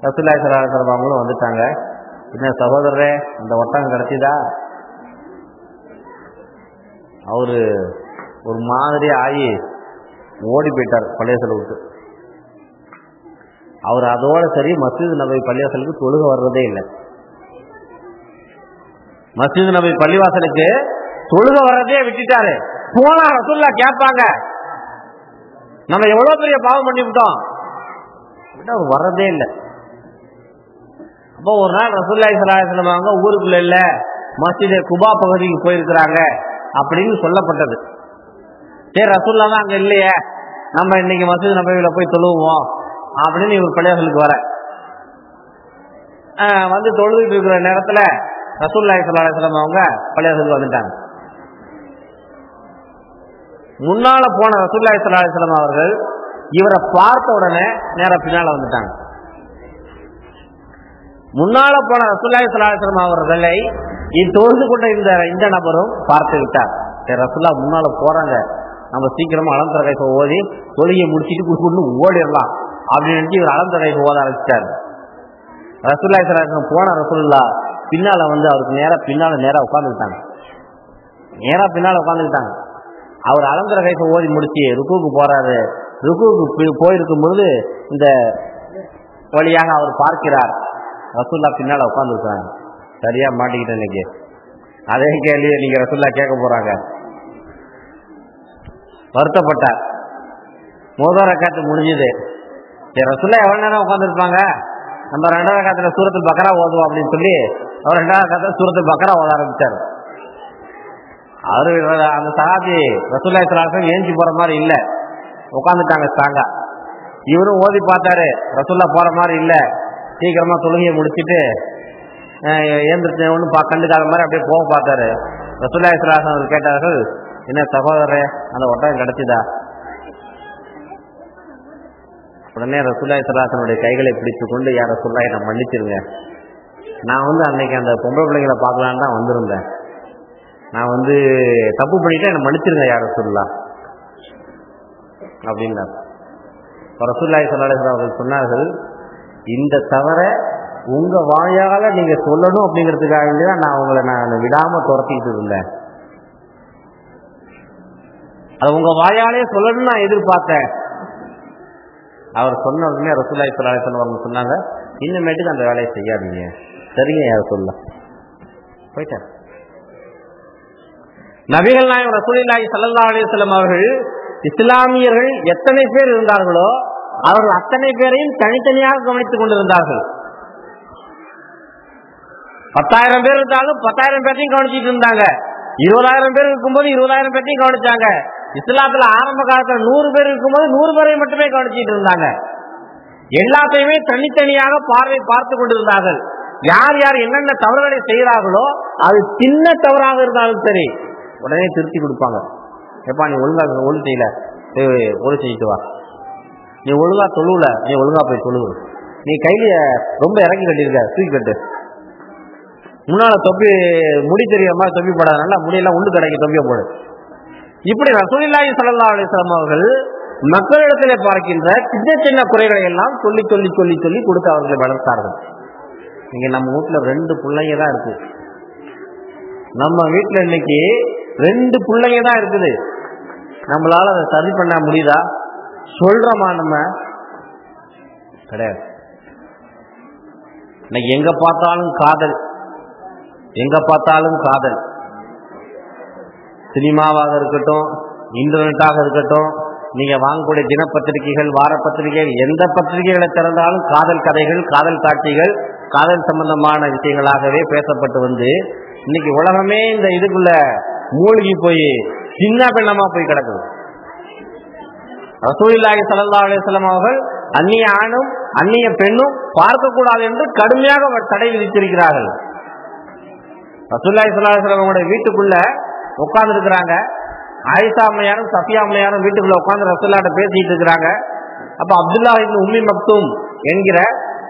ரசூலுல்லாஹி ஸல்லல்லாஹு அலைஹி வஸல்லம் அவங்களும் வந்துட்டாங்க. என்ன சகோதரரே, இந்த ஒட்டகம் கிடைச்சதா? அவரு ஒரு மாதிரி ஆகி ஓடி போயிட்டார் பள்ளியாசலை விட்டு. அவர் அதோட சரி மஸ்ஜித் நபவி பள்ளிவாசலுக்கு தொழுக வர்றதே இல்லை. மஸ்ஜித் நபவி பள்ளிவாசலுக்கு தொழுக வர்றதே விட்டுட்டாரு. போனா ரசூலுல்லாஹ் கேட்பாங்க, நம்ம எவ்வளவு பெரிய பாவம் பண்ணிவிட்டோம், அவர் வர்றதே இல்லை. அப்போ ஒரு நாள் ரசூலுல்லாஹி ஸல்லல்லாஹு அலைஹி வஸல்லம் அவங்க ஊருக்குள்ள இல்ல, மஸ்ஜித் குபா பகுதிக்கு போயிருக்கிறாங்க அப்படின்னு சொல்லப்பட்டது. சரி, ரசூலுல்லாஹ் தான் அங்க இல்லையே, நம்ம இன்னைக்கு மஸ்ஜித் நபவியில போய் தொழுவோம் அப்படின்னு இவர் பள்ளிவாசலுக்கு வர தொழுதுட்டு இருக்கிற நேரத்துல ரசூலுல்லாஹி ஸல்லல்லாஹு அலைஹி வஸல்லம் அவங்க பள்ளிவாசலுக்கு வந்துட்டாங்க. முன்னால போன ரசூலுல்லாஹி ஸல்லல்லாஹு அலைஹி வஸல்லம் அவர்கள் இவரை பார்த்த உடனே நேரா பின்னால வந்துட்டாங்க. முன்னால போன ரசூலுல்லாஹி ஸல்லல்லாஹு அலைஹி வஸல்லம் அவர்களை தொழுது கொண்ட இந்த நபரும் பார்த்து விட்டார். ரசூலுல்லாஹ் முன்னால போறாங்க, நம்ம சீக்கிரமா அலந்தர கைஃப ஓதி தொழுகையை முடிச்சுட்டு குடுக்குன்னு ஓடிடலாம் அப்படின்னு இவர் அலந்தர கைஃப ஓத ஆரம்பிச்சிட்டாரு. ரசூலுல்லாஹி ஸல்லல்லாஹு அலைஹி வஸல்லம் போன ரசூலுல்லாஹ் பின்னால அவருக்கு நேரா உட்கார்ந்துக்கிட்டாங்க. அவர் அலந்தர கைஃப ஓதி முடிச்சு ருக்குவுக்கு போறாரு. ருக்குவுக்கு போயிருக்கும் பொழுது இந்த வழியாக அவர் பார்க்கிறார், ரசூலுல்லாஹ் பின்னால உட்கார்ந்துருக்காங்க. சரியா மாட்டிக்கிட்டேன் இன்னைக்கு. அதே கேள்வியை நீங்க ரசூலுல்லாஹ் கேட்க போறாங்க. வருத்தப்பட்டார். முதல் ரக்காத்து முடிஞ்சது. ரசூலுல்லாஹ் எவ்வளவு நேரம் உட்கார்ந்துருப்பாங்க, நம்ம 2வது ரக்காத்துல சூரத்துல் பக்ரா ஓதுவோம் அப்படின்னு சொல்லி அவர் 2வது ரக்காத்துல சூரத்துல் பக்ரா ஓத ஆரம்பிச்சார். அவரு அந்த சஹாபி ரசூலுல்லாஹி ஸல்லல்லாஹு அலைஹி வஸல்லம் ஏஞ்சி போற மாதிரி இல்ல, உட்காந்துட்டாங்க ஸ்ட்ராங்கா. இவரும் ஓதி பார்த்தாரு, ரசூலுல்லாஹ் போற மாதிரி இல்ல. சீக்கிரமா தொழுகையை முடிச்சுட்டு ஏந்திரிச்சு ஒன்றும் கண்டுக்காத மாதிரி அப்படியே போக பார்த்தாரு. ரசூலுல்லாஹி ஸல்லல்லாஹு அலைஹி வஸல்லம் கேட்டார்கள், என்ன சகோதரரே, அந்த ஒட்டகம் கிடைச்சதா? உடனே ரசூலுல்லாஹி ஸல்லல்லாஹு அலைஹி வஸல்லம் கைகளை பிடித்து கொண்டு, யா ரசூலுல்லாஹ் என்னை மன்னிச்சிருங்க, நான் அன்னைக்கு அந்த பொம்பளை பிள்ளைங்களை பார்க்கலான்னு தான் வந்திருந்தேன், நான் தப்பு பண்ணிட்டேன், என்னை மன்னிச்சிருங்க யா ரசூலுல்லாஹ் அப்படின்னார். ரசூலுல்லாஹி ஸல்லல்லாஹு அலைஹி வஸல்லம் அவர்கள் சொன்னார்கள், இந்த தவற உங்க வாயால நீங்க சொல்லணும் அப்படிங்கிறதுக்காக வேண்டிதான் நான் விடாம துரத்திட்டு இருந்தேன். அது உங்க வாயாலே சொல்லணும்னு நான் எதிர்பார்த்தேன். அவர் சொன்ன உடனே ரசூலுல்லாஹி ஸல்லல்லாஹு அலைஹி வஸல்லம் அவங்க சொன்னாங்க, இன்னமேட்டுக்கு அந்த வேலையை செய்யாதீங்க. சரிங்க யார் சொல்ல போயிட்டார். நபிகள் நாயகம் ரசூலுல்லாஹி ஸல்லல்லாஹு அலைஹி வஸல்லம் அவர்கள் இஸ்லாமியர்கள் எத்தனை பேர் இருந்தார்களோ அவர்கள் அத்தனை பேரையும் தனித்தனியாக கவனித்துக் கொண்டிருந்தார்கள். 10,000 பேர் இருந்தாலும் 10,000 பேர்த்தையும் கவனிச்சுட்டு இருந்தாங்க. 20,000 பேர் இருக்கும்போது 20,000 பேர்த்தையும் கவனிச்சாங்க. இஸ்லாத்துல ஆரம்ப காலத்துல 100 பேர் இருக்கும்போது 100 பேரை மட்டுமே கவனிச்சுட்டு இருந்தாங்க. எல்லாத்தையுமே தனித்தனியாக பார்த்து கொண்டிருந்தார்கள். யார் யார் என்னென்ன தவறுகளை செய்கிறார்களோ அது சின்ன தவறாக இருந்தாலும் சரி உடனே திருத்தி கொடுப்பாங்க. எப்பா நீ ஒழுங்காக ஒழுங்கு செய்யல, ஒழு செஞ்சுட்டு வா, நீ ஒழுங்கா தொழுவுல, நீ ஒழுங்கா போய் தொழுவு, நீ கையில ரொம்ப இறங்கி கட்டிருக்க தூக்கி கட்டு, முன்னால தொப்பி முடி தெரிய மாதிரி தொப்பி போடாதனால முடியெல்லாம் உண்டு கடைக்கு தொப்பியை போடு. இப்படி ரசூலுல்லாஹி ஸல்லல்லாஹு அலைஹி வஸல்லம் அவர்கள் மக்களிடத்திலே பார்க்கின்ற சின்ன சின்ன குறைகளை எல்லாம் சொல்லி சொல்லி சொல்லி சொல்லி கொடுத்து அவர்களை வளர்த்தார்கள். இங்க நம்ம வீட்டுல 2 பிள்ளைங்க தான் இருக்கு. நம்ம வீட்டுல இன்னைக்கு 2 பிள்ளைங்க தான் இருக்குது. நம்மளால அதை சரி பண்ண முடியுதா? சொல்றோமா? நம்ம கிடையாது. இன்னைக்கு எங்க பார்த்தாலும் காதல், எங்க பார்த்தாலும் காதல். சினிமாவாக இருக்கட்டும், இன்டர்நெட்டாக இருக்கட்டும், நீங்க வாங்கக்கூடிய தினப்பத்திரிகைகள், வார பத்திரிகைகள், எந்த பத்திரிகைகளை திறந்தாலும் காதல் கதைகள், காதல் காட்சிகள், காதல் சம்பந்தமான விஷயங்களாகவே பேசப்பட்டு இன்னைக்கு உலகமே இந்த இதுக்குள்ள மூழ்கி போய் சின்ன பெண்ணமா போய் கிடக்குது. ரசூலுல்லாஹி ஸல்லல்லாஹு அலைஹி வஸல்லம் அவர்கள் அந்நிய ஆணும் அந்நிய பெண்ணும் பார்க்கக்கூடாது என்று கடுமையாக தடை விதித்திருக்கிறார்கள். ரசூலுல்லாஹி ஸல்லல்லாஹு அலைஹி வஸல்லம் வீட்டுக்குள்ள உட்கார்ந்து இருக்கிறாங்க. ஆயிஷா அம்மையாரும் சஃபியா அம்மையாரும் வீட்டுக்குள்ள உட்கார்ந்து ரசூலுல்லாஹ்ட்ட பேசிட்டு இருக்கிறாங்க. அப்ப அப்துல்லாஹ் இப்னு உம்மி மக்தூம் என்கிற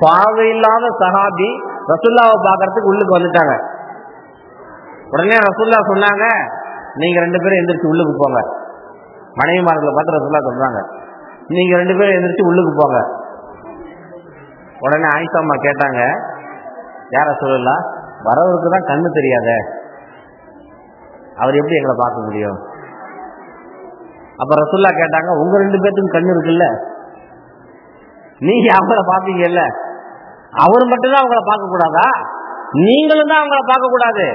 பார்வையில்லாத சஹாபி ரசூலுல்லாஹ்வை பார்க்கறதுக்கு உள்ளுக்கு வந்துட்டாங்க. உடனே ரசூலுல்லாஹ் சொன்னாங்க, நீங்க 2 பேரும் எந்திரிச்சு உள்ளுக்கு போங்க. மனைவிமார்களை பார்த்து ரசூலுல்லாஹ் சொல்றாங்க, நீங்க 2 பேரும் எந்திரிச்சு உள்ளுக்கு போங்க. உடனே ஆயிஷா அம்மா கேட்டாங்க, யார ரசூலுல்லாஹ், வரவருக்கு தான் கண்ணு தெரியாத, அவர் எப்படி எங்களை பார்க்க முடியும்? அப்ப ரசூலுல்லாஹ் கேட்டாங்க, உங்க 2 பேருக்கும் கண்ணு இருக்குல்ல, நீங்க அவங்கள பாப்பீங்கல்ல, அவர் மட்டும்தான் அவங்கள பார்க்க கூடாதா? நீங்களும் தான் அவங்கள பார்க்க கூடாது.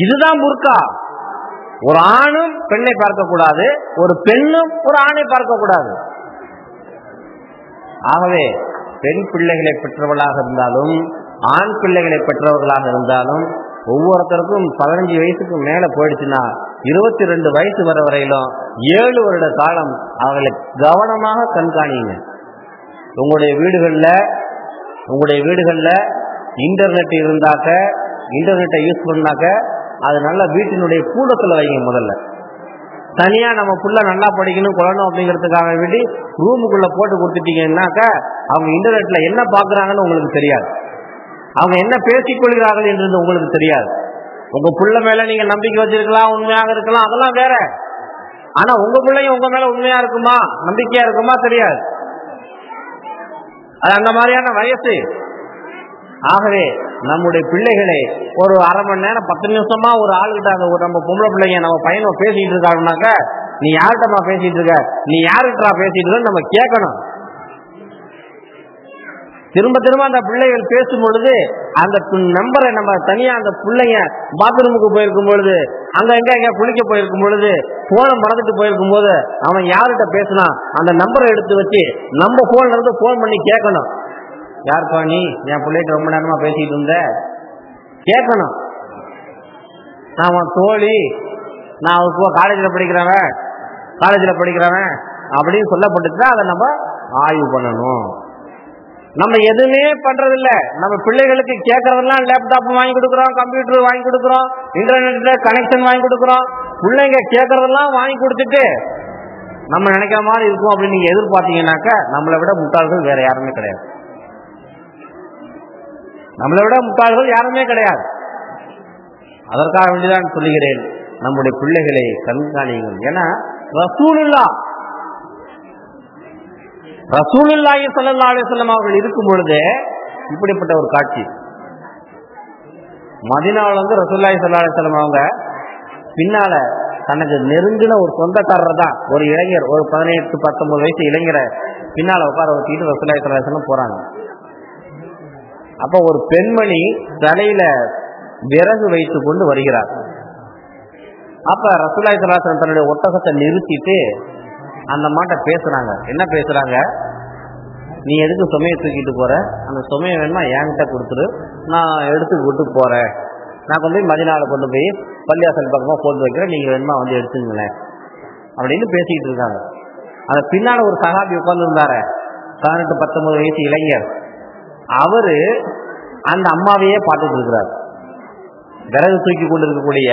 இதுதான் புர்கா. ஒரு ஆணும் பெண்ணை பார்க்க கூடாது, ஒரு பெண்ணும் ஒரு ஆணை பார்க்க கூடாது. ஆகவே பெண் பிள்ளைகளை பெற்றவர்களாக இருந்தாலும் ஆண் பிள்ளைகளை பெற்றவர்களாக இருந்தாலும் ஒவ்வொருத்தருக்கும் 15 வயசுக்கு மேல போயிடுச்சுன்னா 22 வயசு வர வரையிலும் 7 வருட காலம் அவர்களை கவனமாக கண்காணிங்க. உங்களுடைய வீடுகள்ல இன்டர்நெட் இருந்தாக்க, இன்டர்நெட்டை யூஸ் பண்ணாக்க அது நல்லா வீட்டினுடைய கூடத்துல வைங்க. முதல்ல தனியா நம்ம புள்ள நல்லா படிக்கணும் கொள்ளணும் அப்படிங்கிறதுக்காக வேண்டி ரூமுக்குள்ள போட்டு கொடுத்துட்டீங்கன்னாக்க அவங்க இன்டர்நெட்ல என்ன பாக்குறாங்கன்னு உங்களுக்கு தெரியாது, அவங்க என்ன பேசிக் கொள்கிறார்கள் என்று உங்களுக்கு தெரியாது. உங்க புள்ள மேல நீங்க நம்பிக்கை வச்சிருக்கலாம், உண்மையாக இருக்கலாம், அதெல்லாம் வேற. ஆனா உங்க பிள்ளைங்க உங்க மேல உண்மையா இருக்குமா, நம்பிக்கையா இருக்குமா தெரியாது. அது அந்த மாதிரியான வயசு. ஆகவே நம்முடைய பிள்ளைகளை ஒரு அரை மணி நேரம் 10 நிமிஷமா ஒரு ஆளுகிட்ட, நம்ம பொம்பளை பிள்ளைங்க நம்ம பையனை பேசிட்டு இருக்காங்கனாக்க, நீ யார்கிட்டமா பேசிட்டு இருக்க, நீ யாருக்கிட்டா பேசிட்டு இருக்க நம்ம கேட்கணும். திரும்ப திரும்ப அந்த பிள்ளைகள் பேசும் பொழுது அந்த நம்பரை நம்ம தனியா, அந்த பிள்ளைங்க பாத்ரூமுக்கு போயிருக்கும் பொழுது, அங்க எங்க குளிக்க போயிருக்கும் பொழுது, போனை மறந்துட்டு போயிருக்கும் போது அவன் யார்கிட்ட பேசினா அந்த நம்பரை எடுத்து வச்சு நம்ம போன்ல இருந்து போன் பண்ணி கேட்கணும். யாருப்பா நீ, என் பிள்ளைகிட்ட ரொம்ப நேரமா பேசிட்டு இருந்த, கேட்கணும். நான் அவன் தோழி, நான் காலேஜில் படிக்கிறவன் அப்படின்னு சொல்லப்பட்டுச்சுன்னா அதை நம்ம ஆய்வு பண்ணணும். நம்ம எதுவுமே பண்றதில்ல. நம்ம பிள்ளைகளுக்கு கேட்கறதெல்லாம் லேப்டாப் வாங்கி கொடுக்குறோம், கம்ப்யூட்டர் வாங்கி கொடுக்குறோம், இன்டர்நெட்ல கனெக்ஷன் வாங்கி கொடுக்குறோம். பிள்ளைங்க கேட்கறதெல்லாம் வாங்கி கொடுத்துட்டு நம்ம நினைக்கிற மாதிரி இருக்கும் அப்படின்னு நீங்க எதிர்பார்த்தீங்கன்னாக்க நம்மளை விட முட்டாள்கள் வேற யாருமே கிடையாது. நம்மளை விட முட்டாள்கள் யாருமே கிடையாது. அதற்காக வேண்டிதான் சொல்லுகிறேன், நம்முடைய பிள்ளைகளை கண்காணிங்கள். ஏன்னா ரசூலுல்லாஹி ஸல்லல்லாஹு அலைஹி வஸல்லம் அவர்கள் இருக்கும் பொழுது இப்படிப்பட்ட ஒரு காட்சி. மதீனாவுல வந்து ரசூலுல்லாஹி ஸல்லல்லாஹு அலைஹி வஸல்லம் அவங்க பின்னால தனக்கு நெருங்கின ஒரு சொந்தக்காரர் தான் ஒரு இளைஞர், ஒரு 18-19 வயசு இளைஞரை பின்னால உட்கார வச்சுக்கிட்டு ரசூலுல்லாஹி ஸல்லல்லாஹு அலைஹி வஸல்லம் போறாங்க. அப்ப ஒரு பெண்மணி தலையில விறகு வைத்துக் கொண்டு வருகிறார். அப்ப ரசூலுல்லாஹி ஸல்லல்லாஹு அலைஹி வஸல்லம் தன்னுடைய ஒட்டகத்தை நிறுத்திட்டு அந்த மாட்டை பேசுறாங்க. என்ன பேசுறாங்க? நீ எதுக்கு சுமையை தூக்கிட்டு போற? அந்த சுமையை வேணுமா என்கிட்ட கொடுத்துரு, நான் எடுத்து விட்டு போறேன். நான் கொண்டு போய் மதீனாவில் கொண்டு போய் பள்ளியாசல் பக்கமா போட்டு வைக்கிறேன், நீங்க வேணுமா வந்து எடுத்துங்களேன் அப்படின்னு பேசிக்கிட்டு இருக்காங்க. அந்த பின்னால ஒரு சஹாபி உட்கார்ந்து இருந்தாரு, 18-19 வயசு இளைஞர். அவரு அந்த அம்மாவையே பார்த்துட்டு இருக்கிறார். விறகு தூக்கி கொண்டு இருக்கக்கூடிய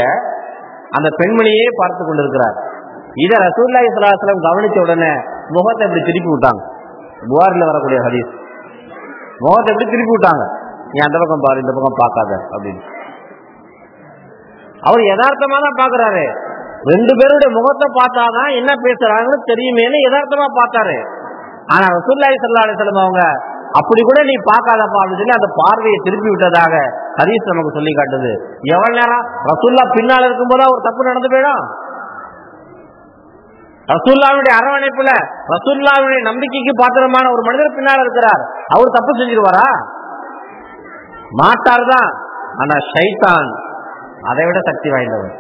அந்த பெண்மணியே பார்த்து கொண்டிருக்கிறார். இதை ரசூலுல்லாஹி ஸல்லல்லாஹு அலைஹி வஸல்லம் கவனிச்ச உடனே முகத்தை எப்படி திருப்பி விட்டாங்க. புகாரில் வரக்கூடிய ஹதீஸ், முகத்தை எப்படி திருப்பி விட்டாங்க, நீ அந்த பக்கம் பாரு, இந்த பக்கம் பார்க்காத அப்படின்னு. அவர் யதார்த்தமா தான் பாக்குறாரு. 2 பேருடைய முகத்தை பார்த்தாதான் என்ன பேசுறாங்கன்னு தெரியுமேனு யதார்த்தமா பார்த்தாரு. ஆனா ரசூலுல்லாஹி ஸல்லல்லாஹு அலைஹி வஸல்லம் அவங்க அப்படி கூட நீ பார்க்காதப்பா அப்படின்னு சொல்லி அந்த பார்வையை திருப்பி விட்டதாக ஹதீஸ் நமக்கு சொல்லி காட்டுது. எவ்வளவு நேரம் ரசூலுல்லாஹ் பின்னால இருக்கும்போது ஒரு தப்பு நடந்து போயிடும். ரசூலுல்லாஹ்வுடைய அரவணைப்புல ரசூலுல்லாஹ்வுடைய நம்பிக்கைக்கு பாத்திரமான ஒரு மனிதர் பின்னால இருக்கிறார், அவர் தப்பு செஞ்சிருவாரா? மாட்டார்தான். ஆனா ஷைத்தான் அதை விட சக்தி வாய்ந்தவன்.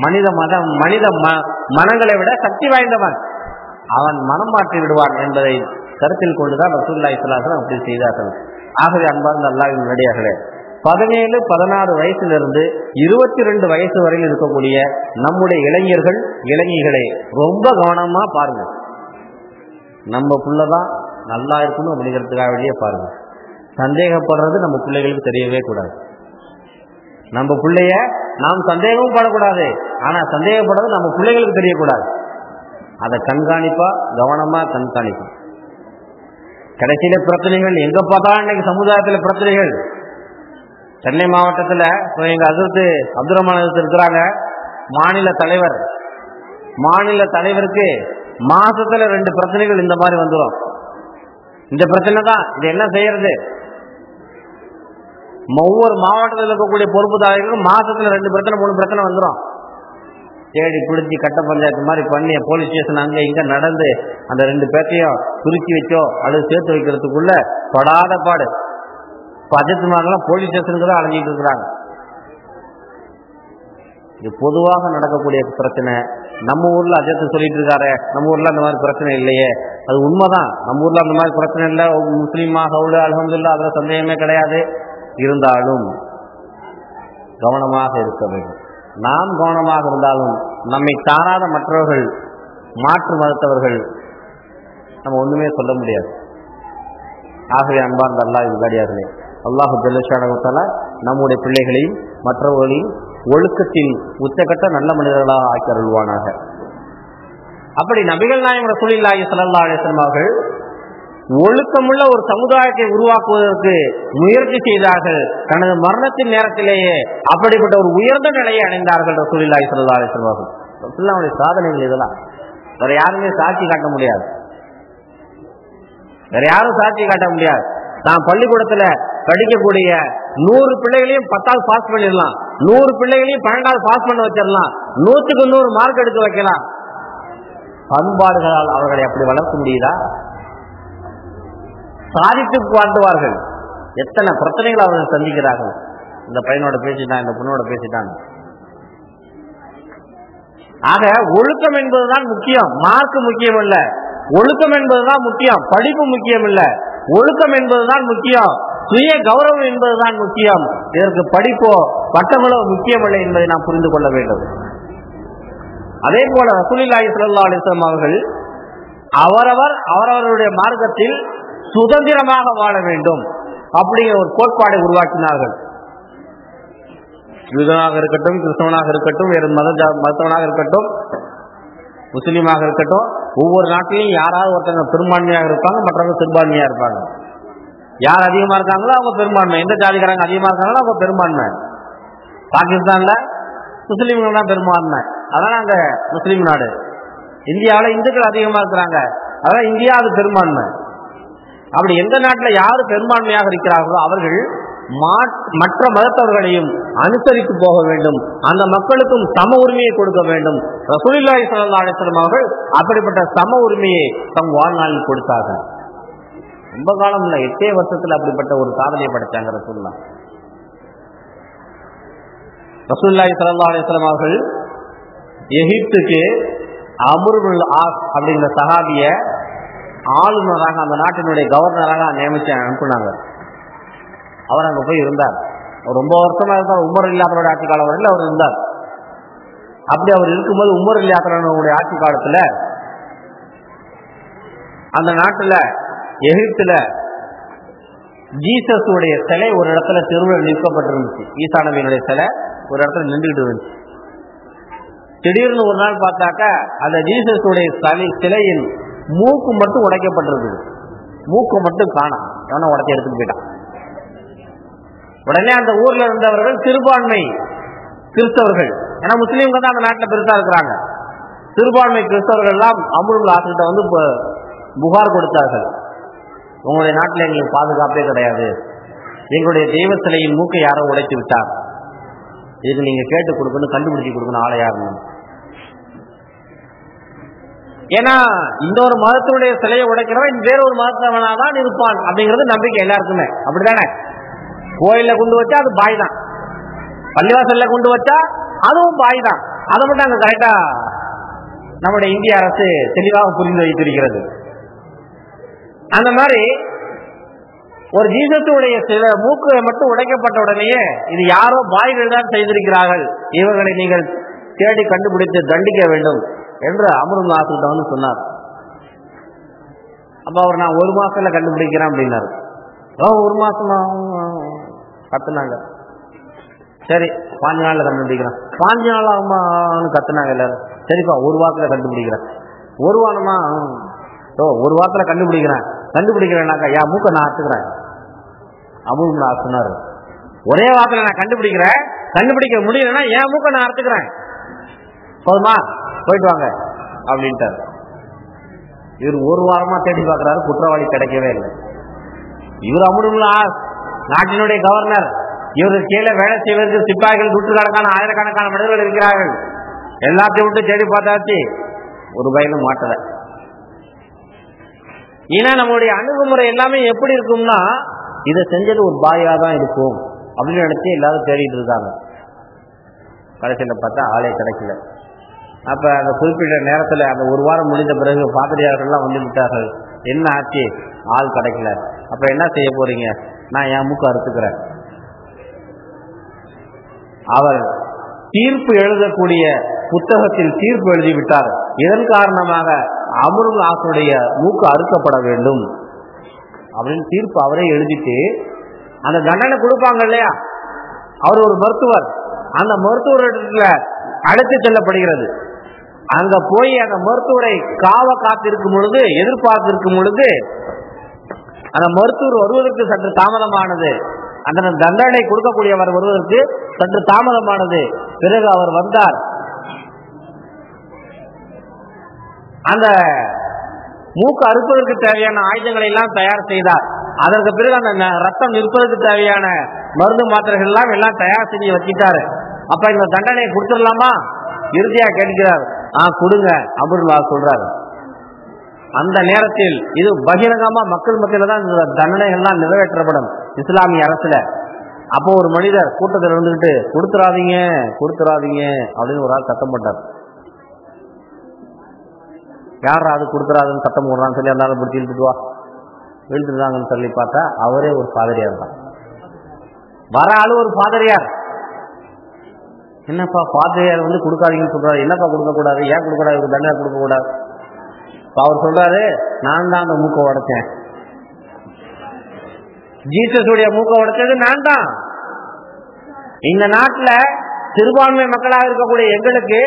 மனித மனங்களை விட சக்தி வாய்ந்தவன். அவன் மனம் மாற்றி விடுவான் என்பதை கருத்தில் கொண்டுதான் ரசூலுல்லாஹி ஸல்லல்லாஹு அலைஹி வஸல்லம் அப்படி செய்தார்கள். ஆகவே அன்பார்ந்த அல்லாஹ்வின் நல்லடியார்களே, 17-16 வயசிலிருந்து 22 வயசு வரையில் இருக்கக்கூடிய நம்முடைய இளைஞர்கள் இளைஞர்களை ரொம்ப கவனமா பாருங்க. நம்ம புள்ளதான் நல்லா இருக்கணும் அப்படிங்கிறதுக்காக வேண்டிய பாருங்க. சந்தேகப்படுறது நம்ம பிள்ளைகளுக்கு தெரியவே கூடாது. நம்ம பிள்ளைய நாம் சந்தேகமும் படக்கூடாது, ஆனா சந்தேகப்படுறது நம்ம பிள்ளைகளுக்கு தெரியக்கூடாது. அதை கண்காணிப்பா கவனமா கண்காணிக்கும். கடைசியில பிரச்சனைகள் எங்க பார்த்தாலும் இன்னைக்கு சமுதாயத்தில் பிரச்சனைகள். சென்னை மாவட்டத்தில் எங்க அதிர்த்து அப்துல் ரஹ்மான் இருக்கிறாங்க, மாநில தலைவர். மாநில தலைவருக்கு மாசத்துல 2 பிரச்சனைகள் இந்த மாதிரி வந்துடும். இந்த பிரச்சனை தான், இது என்ன செய்யறது? ஒவ்வொரு மாவட்டத்தில் இருக்கக்கூடிய பொறுப்புதாரிகளுக்கும் மாசத்துல 2 பிரச்சனை 3 பிரச்சனை வந்துடும். தேடி பிடிச்சி கட்ட பஞ்சாயத்து மாதிரி பண்ணி போலீஸ் ஸ்டேஷன் அங்க இங்க நடந்து அந்த 2 பேர்த்தையும் துருக்கி வச்சோ அல்லது சேர்த்து வைக்கிறதுக்குள்ள படாத பாடு. அஜித்குமார்லாம் போலீஸ் ஸ்டேஷனுக்கு தான் அலைஞ்சிட்டு இருக்கிறாங்க. இது பொதுவாக நடக்கக்கூடிய பிரச்சனை. நம்ம ஊர்ல அஜித் சொல்லிட்டு இருக்காரு, நம்ம ஊர்ல அந்த மாதிரி பிரச்சனை இல்லையே. அது உண்மைதான், நம்ம ஊர்ல அந்த மாதிரி பிரச்சனை இல்லை. முஸ்லீமா ஹவுல அல்ஹம்துலில்லாஹ், அதுல சந்தேகமே கிடையாது. இருந்தாலும் கவனமாக இருக்க வேண்டும். நாம் கவனமாக இருந்தாலும் நம்மை சாராத மற்றவர்கள், மாற்று மதத்தவர்கள், நம்ம ஒண்ணுமே சொல்ல முடியாது. ஆகவே அன்பார்ந்த அல்லாஹ்வின் நல்லடியார்களே, அல்லாஹ் ஜல்ல ஷானஹு வ தஆலா நம்முடைய பிள்ளைகளையும் மற்றவர்களையும் ஒழுக்கத்தின் உச்சகட்ட நல்ல மனிதர்களாக ஆக்கி அருள்வானாக. அப்படி நபிகள் நாயகம் ரசூலுல்லாஹி ஸல்லல்லாஹு அலைஹி வஸல்லம் அவர்கள் ஒழுக்கமுள்ள ஒரு சமுதாயத்தை உருவாக்குவதற்கு முயற்சி செய்தார்கள். தனது மரணத்தின் நேரத்திலேயே அப்படிப்பட்ட ஒரு உயர்ந்த நிலையை அடைந்தார்கள் ரசூலுல்லாஹி ஸல்லல்லாஹு அலைஹி வஸல்லம் அவர்கள். ரசூலுல்லாஹ்வுடைய சாதனைகள் இதெல்லாம் வேற யாருமே சாட்சி காட்ட முடியாது. வேற யாரும் சாட்சி காட்ட முடியாது. நான் பள்ளிக்கூடத்துல படிக்கக்கூடிய 100 பிள்ளைகளையும் 10வது பாஸ் பண்ணிடலாம், 100 பிள்ளைகளையும் 12வது பாஸ் பண்ண வச்சிடலாம், 100க்கு 100 மார்க் எடுக்க வைக்கலாம். பண்பாடுகளால் அவர்களை அப்படி வளர்க்க முடியுதா? சாதித்து வாழ்ந்துவார்கள். எத்தனை பிரச்சனைகள் அவர்கள் சந்திக்கிறார்கள். இந்த பையனோட பேசிட்டான், இந்த பொண்ணோட பேசிட்டான். ஆக ஒழுக்கம் என்பதுதான் முக்கியம், மார்க் முக்கியம் இல்ல. ஒழுக்கம் என்பதுதான் முக்கியம், படிப்பு முக்கியம் இல்ல. ஒழுக்கம் என்பதுதான் முக்கியம், சுய கௌரவம் என்பதுதான் முக்கியம். இதற்கு படிப்போ பட்டங்களோ முக்கியமில்லை என்பதை நாம் புரிந்து கொள்ள வேண்டும். அதே போல ரசூலுல்லாஹி ஸல்லல்லாஹு அலைஹி வஸல்லம் அவர்கள் அவரவருடைய மார்க்கத்தில் சுதந்திரமாக வாழ வேண்டும் அப்படிங்கிற ஒரு கோட்பாடை உருவாக்கினார்கள். யூதனாக இருக்கட்டும், கிறிஸ்தவனாக இருக்கட்டும், வேறு மதத்தவனாக இருக்கட்டும், முஸ்லீமாக இருக்கட்டும், ஒவ்வொரு நாட்டிலையும் யாராவது ஒருத்தங்க பெரும்பான்மையாக இருப்பாங்க, மற்றவங்க சிறுபான்மையா இருப்பாங்க. யார் அதிகமா இருக்காங்களோ அவங்க பெரும்பான்மை, எந்த ஜாதிக்காரங்க அதிகமா இருக்காங்களோ அவங்க பெரும்பான்மை. பாகிஸ்தான்ல முஸ்லீம்கள் தான் பெரும்பான்மை, அதனால அங்க முஸ்லீம் நாடு. இந்தியாவில் இந்துக்கள் அதிகமா இருக்கிறாங்க, அதனால இந்தியா அது பெரும்பான்மை. அப்படி எந்த நாட்டில் யாரு பெரும்பான்மையாக இருக்கிறார்களோ அவர்கள் மற்ற மதத்தவர்களையும் அனுசரித்து போக வேண்டும், அந்த மக்களுக்கும் சம உரிமையை கொடுக்க வேண்டும். ரசூலுல்லாஹி ஸல்லல்லாஹு அலைஹி வஸல்லம் அவர்கள் அப்படிப்பட்ட சம உரிமையை தம் வாழ்நாளில் கொடுத்தார்கள். ரொம்ப காலம் இல்லை, 8 வருஷத்துல அப்படிப்பட்ட ஒரு சாதனையை படைச்சாங்க ரசூலுல்லாஹ். ரசூலுல்லாஹி ஸல்லல்லாஹு அலைஹி வஸல்லம் அவர்கள் எகிப்துக்கு அம்ர் இப்னுல் ஆஸ் அப்படிங்கிற சஹாபிய ஆளுநராக, அந்த நாட்டினுடைய கவர்னராக நியமிச்சு அனுப்புனாங்க. அவர் அங்க போய் இருந்தார். ரொம்ப வருஷமா இருந்தார். உமர் இல்லாதவருடைய ஆட்சி காலம் வரையில் அவர் இருந்தார். அப்படி அவர் இருக்கும்போது உமர் இல்லாதவருடைய ஆட்சி காலத்துல அந்த நாட்டுல எகிப்துல ஜீசஸ் உடைய சிலை ஒரு இடத்துல தெருவில் நிற்கப்பட்டிருந்துச்சு. ஈசா நபியினுடைய சிலை ஒரு இடத்துல நின்றுகிட்டு இருந்துச்சு. திடீர்னு ஒரு நாள் பார்த்தாக்க அந்த ஜீசஸ் உடைய சிலையின் மூக்கு மட்டும் உடைக்கப்பட்டிருக்கு. மூக்கு மட்டும் காணாம், எவனா உடைச்சி எடுத்துட்டு போயிட்டான். உடனே அந்த ஊர்ல இருந்தவர்கள் சிறுபான்மை கிறிஸ்தவர்கள், ஏன்னா முஸ்லீம்கள் தான் அந்த நாட்டில் பெருசா இருக்கிறாங்க, சிறுபான்மை கிறிஸ்தவர்கள் எல்லாம் அம்ர் இப்னுல் ஆஸ் கிட்ட வந்து புகார் கொடுத்தார்கள். உங்களுடைய நாட்டில் எங்களுக்கு பாதுகாப்பே கிடையாது, எங்களுடைய தெய்வ சிலையின் மூக்கை யாரோ உடைத்து விட்டார், இதுக்கு நீங்க கேட்டு கொடுக்கணும், கண்டுபிடிச்சு கொடுக்கணும் ஆளை யாருன்னு. ஏன்னா இந்த ஒரு மதத்தினுடைய சிலையை உடைக்கிறவன் வேற ஒரு மதத்தவனாதான் இருப்பான் அப்படிங்கிறது நம்பிக்கை எல்லாருக்குமே. அப்படித்தானே? கோயில கொண்டு வச்சா அது பாய் தான், பள்ளிவாசல்ல கொண்டு வச்சா அதுவும் பாய் தான். அதை மட்டும் அங்க கரெக்டா நம்முடைய இந்திய அரசு தெளிவாக புரிந்து வைத்திருக்கிறது. அந்த மாதிரி ஒரு ஜீசஸுடைய சில மூக்கு மட்டும் உடைக்கப்பட்ட உடனேயே இது யாரோ பாய்கள் தான் செய்திருக்கிறார்கள், இவர்களை நீங்கள் தேடி கண்டுபிடித்து தண்டிக்க வேண்டும் என்று அம்ர் இப்னுல் ஆஸ் வந்து சொன்னார். அப்ப அவர் நான் 1 மாசத்துல கண்டுபிடிக்கிறேன் அப்படின்னாரு. 1 மாசமா கத்துனாங்க. சரி 5 நாள்ல கண்டுபிடிக்கிறேன். 5 நாள் ஆகுமான்னு கத்துனாங்க எல்லாரும். சரிப்பா 1 வாரத்துல கண்டுபிடிக்கிறேன். 1 வாரமா? 1 வாரத்துல கண்டுபிடிக்கிறேன்னாக்கா என் மூக்க நான் அறுத்துக்கிறேன். அம்ர் இப்னுல் ஆஸ் சொன்னாரு, ஒரே வாரத்துல நான் கண்டுபிடிக்க முடியலன்னா என் மூக்க நான் அறுத்துக்கிறேன், போதுமா போயிட்டு வாங்க அப்படின்ட்டார். இவர் 1 வாரமா தேடி பார்க்கிறாரு, குற்றவாளி கிடைக்கவே இல்லை. இவர் அம்ர் இப்னுல் ஆஸ் நாட்டினுடைய கவர்னர், இவருக்கு கீழே வேலை செய்வதற்கு சிப்பாய்கள் நூற்றுக்கணக்கான ஆயிரக்கணக்கான மனிதர்கள் இருக்கிறார்கள். எல்லாத்தையும் விட்டு தேடி பார்த்தாச்சு, ஒரு பயனும் மாட்டல. ஏன்னா நம்மளுடைய அணுகுமுறை எல்லாமே எப்படி இருக்கும்னா, இதை செஞ்சது ஒரு பாயா தான் இருக்கும் அப்படின்னு நினைச்சு எல்லாரும் தேடிட்டு இருக்காங்க. கடைசியில பார்த்தா ஆளே கிடைக்கல. அப்ப அந்த குறிப்பிட்ட நேரத்துல அந்த 1 வாரம் முடிந்த பிறகு பாதிரியார்கள்லாம் வந்து விட்டார்கள். என்ன ஆச்சு? ஆள் கிடைக்கல. அப்ப என்ன செய்ய போறீங்க? நான் என் மூக்க அறுத்துக்கிறேன். அவர் தீர்ப்பு எழுதக்கூடிய புத்தகத்தில் தீர்ப்பு எழுதிவிட்டார். இதன் காரணமாக அம்ர் இப்னுல் ஆஸுடைய மூக்கு அறுக்கப்பட வேண்டும் அப்படின்னு தீர்ப்பு அவரே எழுதிட்டு அந்த தண்டனை கொடுப்பாங்க இல்லையா, அவர் ஒரு மருத்துவர், அந்த மருத்துவரிடத்துல அழைத்து செல்லப்படுகிறது. அங்க போய் அந்த மருத்துவரை காத்திருக்கும் பொழுது, எதிர்பார்த்திருக்கும் பொழுது அந்த மருத்துவர் வருவதற்கு சற்று தாமதமானது. அந்த தண்டனை கொடுக்கக்கூடியவர் வருவதற்கு சற்று தாமதமானது. பிறகு அவர் வந்தார். அந்த மூக்கு அறுப்பதற்கு தேவையான ஆயுதங்களை எல்லாம் தயார் செய்தார். அதற்கு பிறகு அந்த ரத்தம் நிற்பதற்கு தேவையான மருந்து மாத்திரைகள் எல்லாம் தயார் செஞ்சு வச்சிட்டாரு. அப்ப இந்த தண்டனையை கொடுத்துடலாமா? இறுதியா கேட்கிறார். கொடுங்க அம்ர் இப்னுல் ஆஸ் சொல்றாரு. அந்த நேரத்தில் இது பகிரங்கமா மக்கள் மத்தியில தான் இந்த தண்டனைகள்லாம் நிறைவேற்றப்படும் இஸ்லாமிய அரசுல. அப்போ ஒரு மனிதர் கூட்டத்தில் இருந்துகிட்டு கொடுத்துறாதீங்க அப்படின்னு ஒரு ஆள் சத்தம் போட்டார். யாரா அது கொடுத்துறாதுன்னு சத்தம் போடுறான்னு சொல்லி அந்த ஆள் பிடிச்சி இழுத்துட்டுவா இழுத்துட்டாங்கன்னு சொல்லி பார்த்தா அவரே ஒரு பாதிரியார் தான். வர ஆளு ஒரு பாதிரியார். என்னப்பா பாதிரியார் வந்து கொடுக்காதீங்கன்னு சொல்றாரு, என்னப்பா கொடுக்க கூடாது, ஏன் கொடுக்க கூடாது, ஒரு தண்டனை கொடுக்க கூடாது? அவர் சொல்றாரு, நான் தான் அந்த மூக்க உடைச்சேன், ஜீசஸுடைய மூக்க உடைச்சது நான் தான். இந்த நாட்டுல சிறுபான்மை மக்களாக இருக்கக்கூடிய எங்களுக்கு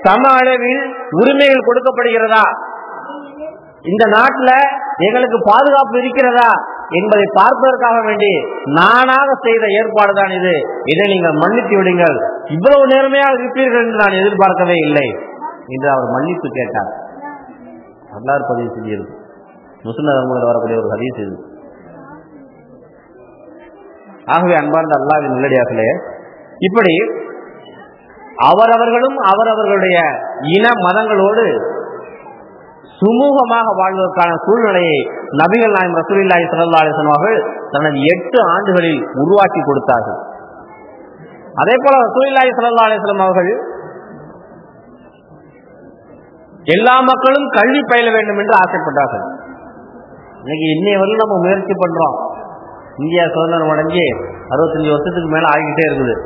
சம அளவில் உரிமைகள் கொடுக்கப்படுகிறதா, இந்த நாட்டில் எங்களுக்கு பாதுகாப்பு இருக்கிறதா என்பதை பார்ப்பதற்காக வேண்டி நானாக செய்த ஏற்பாடுதான் இது. இதை நீங்கள் மன்னித்து விடுங்கள், இவ்வளவு நேர்மையாக இருப்பீர்கள் என்று நான் எதிர்பார்க்கவே இல்லை என்று அவர் மன்னிப்பு கேட்டார். வரலாறு பதிவு செஞ்சிருக்கு, முஸ்லிம் தர்மத்தில் வரக்கூடிய ஒரு ஹதீஸ் இது. ஆகவே அன்பார்ந்த அல்லாஹ்வின் நல்லடியார்களே, இப்படி அவரவர்களும் அவரவர்களுடைய இன மதங்களோடு சுமூகமாக வாழ்வதற்கான சூழ்நிலையை நபிகள் நாயகம் ரசூலுல்லாஹி ஸல்லல்லாஹு அலைஹி வஸல்லம் அவர்கள் தனது 8 ஆண்டுகளில் உருவாக்கி கொடுத்தார்கள். அதே போல ரசூலுல்லாஹி ஸல்லல்லாஹு அலைஹி வஸல்லம் அவர்கள் எல்லா மக்களும் கல்வி பயில வேண்டும் என்று ஆசைப்பட்டார்கள். இன்னைக்கு இன்னைய வரையும் நம்ம முயற்சி பண்றோம். இந்தியா சுதந்திரம் அடைஞ்சு 65 வருஷத்துக்கு மேல ஆகிக்கிட்டே இருக்குது.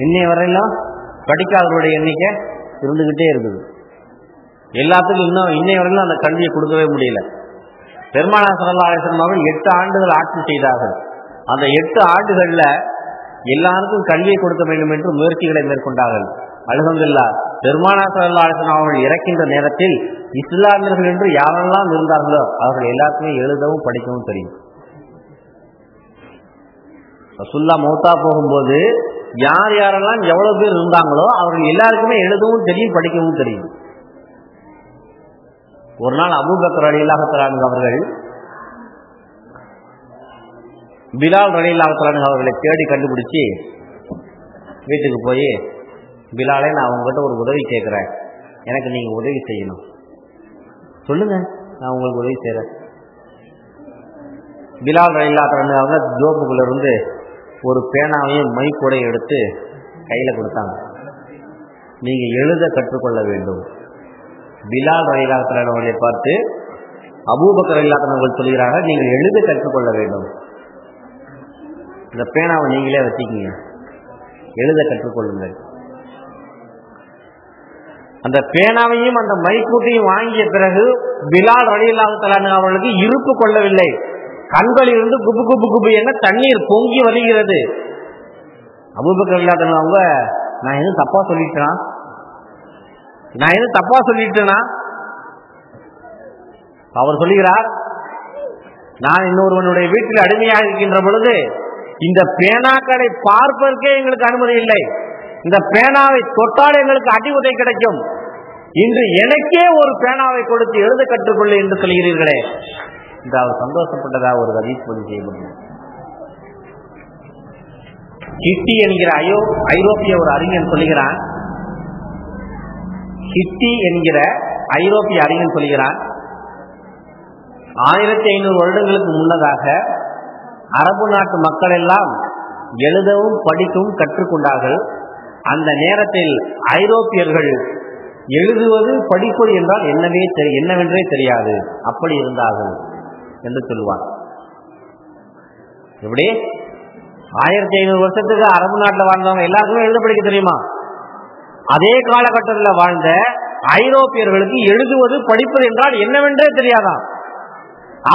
இன்னைய வரையிலும் படிக்காதவர்களுடைய எண்ணிக்கை இருந்துகிட்டே இருக்குது. எல்லாத்துக்கும் இன்னும் இன்னைய வரையிலும் அந்த கல்வியை கொடுக்கவே முடியல. பெருமானார் ஸல்லல்லாஹு அலைஹி வஸல்லம் அவர்கள் 8 ஆண்டுகள் ஆட்சி செய்தார்கள். அந்த 8 ஆண்டுகள்ல எல்லாருக்கும் கல்வியை கொடுக்க வேண்டும் என்று முயற்சிகளை மேற்கொண்டார்கள். அல்ஹம்துலில்லாஹ், பெருமானார் ஸல்லல்லாஹு அலைஹி வஸல்லம் அவர்கள் இறக்கின்ற நேரத்தில் இஸ்லாமியர்கள் என்று யாரெல்லாம் இருந்தார்களோ அவர்கள் எல்லாருக்குமே எழுதவும் படிக்கவும் தெரியும். ரசூலுல்லாஹ் மௌத்தா போகும்போது யார் யாரெல்லாம் எவ்வளவு பேர் இருந்தாங்களோ அவர்கள் எல்லாருக்குமே எழுதவும் தெரியும், படிக்கவும் தெரியும். ஒரு நாள் அபூபக்கர் ரலியல்லாஹு தஆலா அவர்கள் பிலால் ரலியல்லாஹு தஆலா அவர்களை தேடி கண்டுபிடிச்சி வீட்டுக்கு போய், பிலாலே, நான் உங்ககிட்ட ஒரு உதவி கேட்குறேன், எனக்கு நீங்க உதவி செய்யணும், சொல்லுங்க, நான் உங்களுக்கு உதவி செய்கிறேன். பிலால் ரலியல்லாஹு தஆலா அவங்க ஜோப்புக்குள்ள இருந்து ஒரு பேனாவையும் மைக்கூடையும் எடுத்து கையில கொடுத்தாங்க. நீங்க எழுத கற்றுக்கொள்ள வேண்டும். பிலால் ரலியல்லாஹு தஆலா அவர்களை பார்த்து அபூபக்கர் ரலியல்லாஹு தஆலா அவர்கள் சொல்கிறார்கள், நீங்கள் எழுத கற்றுக்கொள்ள வேண்டும். இந்த பேனாவை நீங்களே வச்சுக்கீங்க, எழுத கற்றுக்கொள்ளுங்கள். அந்த பேனாவையும் அந்த மைக்கூட்டையும் வாங்கிய பிறகு பிலால் ரலியல்லாஹு தஆலா அவர்களுக்கு இருப்பு கொள்ளவில்லை. கண்களில் இருந்து குபு குபு குபு என தண்ணீர் பொங்கி வருகிறது. அபூபக்கர் ரலியல்லாஹு தஆலா அவங்க, நான் எதுவும் தப்பா சொல்லிட்டேனா? அவர் சொல்லுகிறார், நான் இன்னொருவனுடைய வீட்டில் அடிமையாக இருக்கின்ற பொழுது இந்த பேனாக்களை பார்ப்பதற்கே எங்களுக்கு அனுமதி இல்லை. இந்த பேனாவை தொட்டால் எங்களுக்கு அடி உதை கிடைக்கும். இன்று எனக்கே ஒரு பேனாவை கொடுத்து எழுத கற்றுக்கொள்ள என்று சொல்கிறீர்களே என்று அவர் சந்தோஷப்பட்டதாக ஒரு ஹதீஸ் பதிவு செய்யப்பட்டது. ஹிட்டி என்கிற ஐரோப்பிய ஒரு அறிஞன் சொல்லுகிறான், ஹிட்டி என்கிற ஐரோப்பிய அறிஞன் சொல்கிறான், 1500 வருடங்களுக்கு முன்னதாக அரபு நாட்டு மக்கள் எல்லாம் எழுதவும் படிக்கவும் கற்றுக்கொண்டார்கள். அந்த நேரத்தில் ஐரோப்பியர்கள் எழுதுவது படிப்பது என்றால் என்னவென்றே தெரியாது, அப்படி இருந்தார்கள் என்று சொல்லுவார். எப்படி 1500 வருஷத்துக்கு அரபு நாட்டில் வாழ்ந்தவங்க எல்லாருக்குமே எழுத படிக்க தெரியுமா? அதே காலகட்டத்தில் வாழ்ந்த ஐரோப்பியர்களுக்கு எழுதுவது படிப்பது என்றால் என்னவென்றே தெரியாதான்,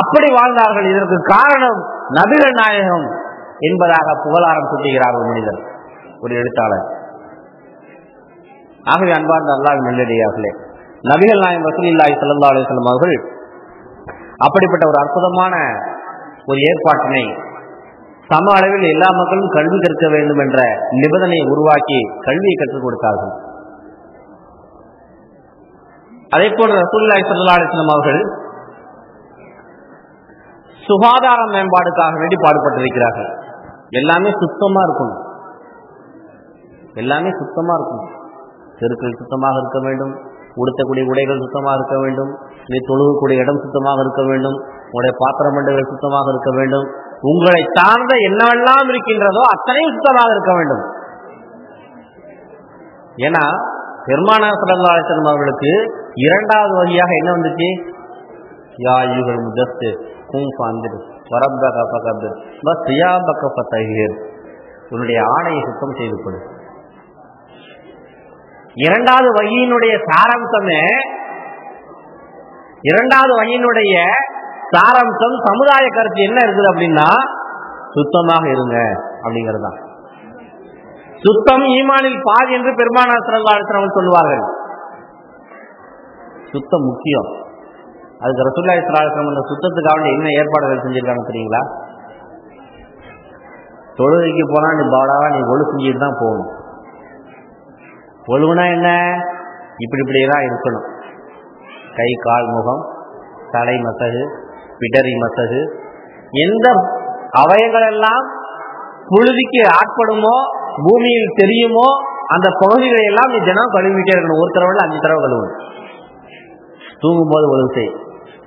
அப்படி வாழ்ந்தார்கள். இதற்கு காரணம் நபிகள் நாயகம் என்பதாக புகழாரம் சூட்டுகிறார் ஒரு மனிதர், ஒரு எழுத்தாளர். ஆகவே அன்பார்ந்த அல்லாஹ்வின் நல்லடியார்களே, நபிகள் நாயகம் ரசூலுல்லாஹி ஸல்லல்லாஹு அலைஹி வஸல்லம் அவர்கள் அப்படிப்பட்ட ஒரு அற்புதமான ஒரு ஏற்பாட்டினை, சம அளவில் எல்லா மக்களும் கல்வி கற்க வேண்டும் என்ற நிபந்தனையை உருவாக்கி கல்வியை கற்றுக் கொடுத்தார்கள். அதே போல ரசூலுல்லாஹி ஸல்லல்லாஹு அலைஹி வஸல்லம் அவர்கள் சுகாதார மேம்பாடுக்காக வேண்டி பாடுபட்டிருக்கிறார்கள். எல்லாமே சுத்தமா இருக்கணும், தெருக்கள் சுத்தமாக இருக்க வேண்டும், உடுத்தக்கூடிய உடைகள் சுத்தமாக இருக்க வேண்டும், நீ தொழுகக்கூடிய இடம் சுத்தமாக இருக்க வேண்டும், உங்களுடைய பாத்திர மண்டங்கள் சுத்தமாக இருக்க வேண்டும், உங்களை சார்ந்த என்னவெல்லாம் இருக்கின்றதோ அத்தனையும் சுத்தமாக இருக்க வேண்டும். ஏன்னா பெருமானார் ஸல்லல்லாஹு அலைஹி வஸல்லம் அவர்களுக்கு 2வது வழியாக என்ன வந்துச்சு? யா அய்யுஹல் முதஸ்ஸிர் கும் ஃபஅன்திர் வரப்பக ஃபகபிர் வஸியாபக ஃபதஹிர், உன்னுடைய ஆடையை சுத்தம் செய்து கொள். 2வது வகையினுடைய சாராம்சமே, 2வது வகையினுடைய சாராம்சம் சமுதாய கருத்து என்ன இருக்குது அப்படின்னா, சுத்தமாக இருங்க அப்படிங்கிறது தான். சுத்தம் ஈமானில் பாதி என்று பெருமானார் ஸல்லல்லாஹு அலைஹி வஸல்லம் சொல்லுவார்கள். சுத்தம் முக்கியம். அதுக்கு ரசூலுல்லாஹி ஸல்லல்லாஹு அலைஹி வஸல்லம் அந்த சுத்தத்துக்காக என்ன ஏற்பாடுகள் செஞ்சிருக்காங்க தெரியுங்களா? தொழுகைக்கு போனா நீ பாடாவா நீ ஒழு செஞ்சுட்டு தான் போகணும். ஒழுகுனா என்ன? இப்படிதான் இருக்கணும். கை கால் முகம் தலை மசகு பிடரி மசகு எந்த அவயங்கள் எல்லாம் புழுதிக்கு ஆட்படுமோ பூமியில் தெரியுமோ அந்த பகுதிகளை எல்லாம் நீ தினம் கழுவிட்டே இருக்கணும். ஒரு தடவை 5 தடவை கழுவணும். தூங்கும் போது ஒழுங்கு செய்.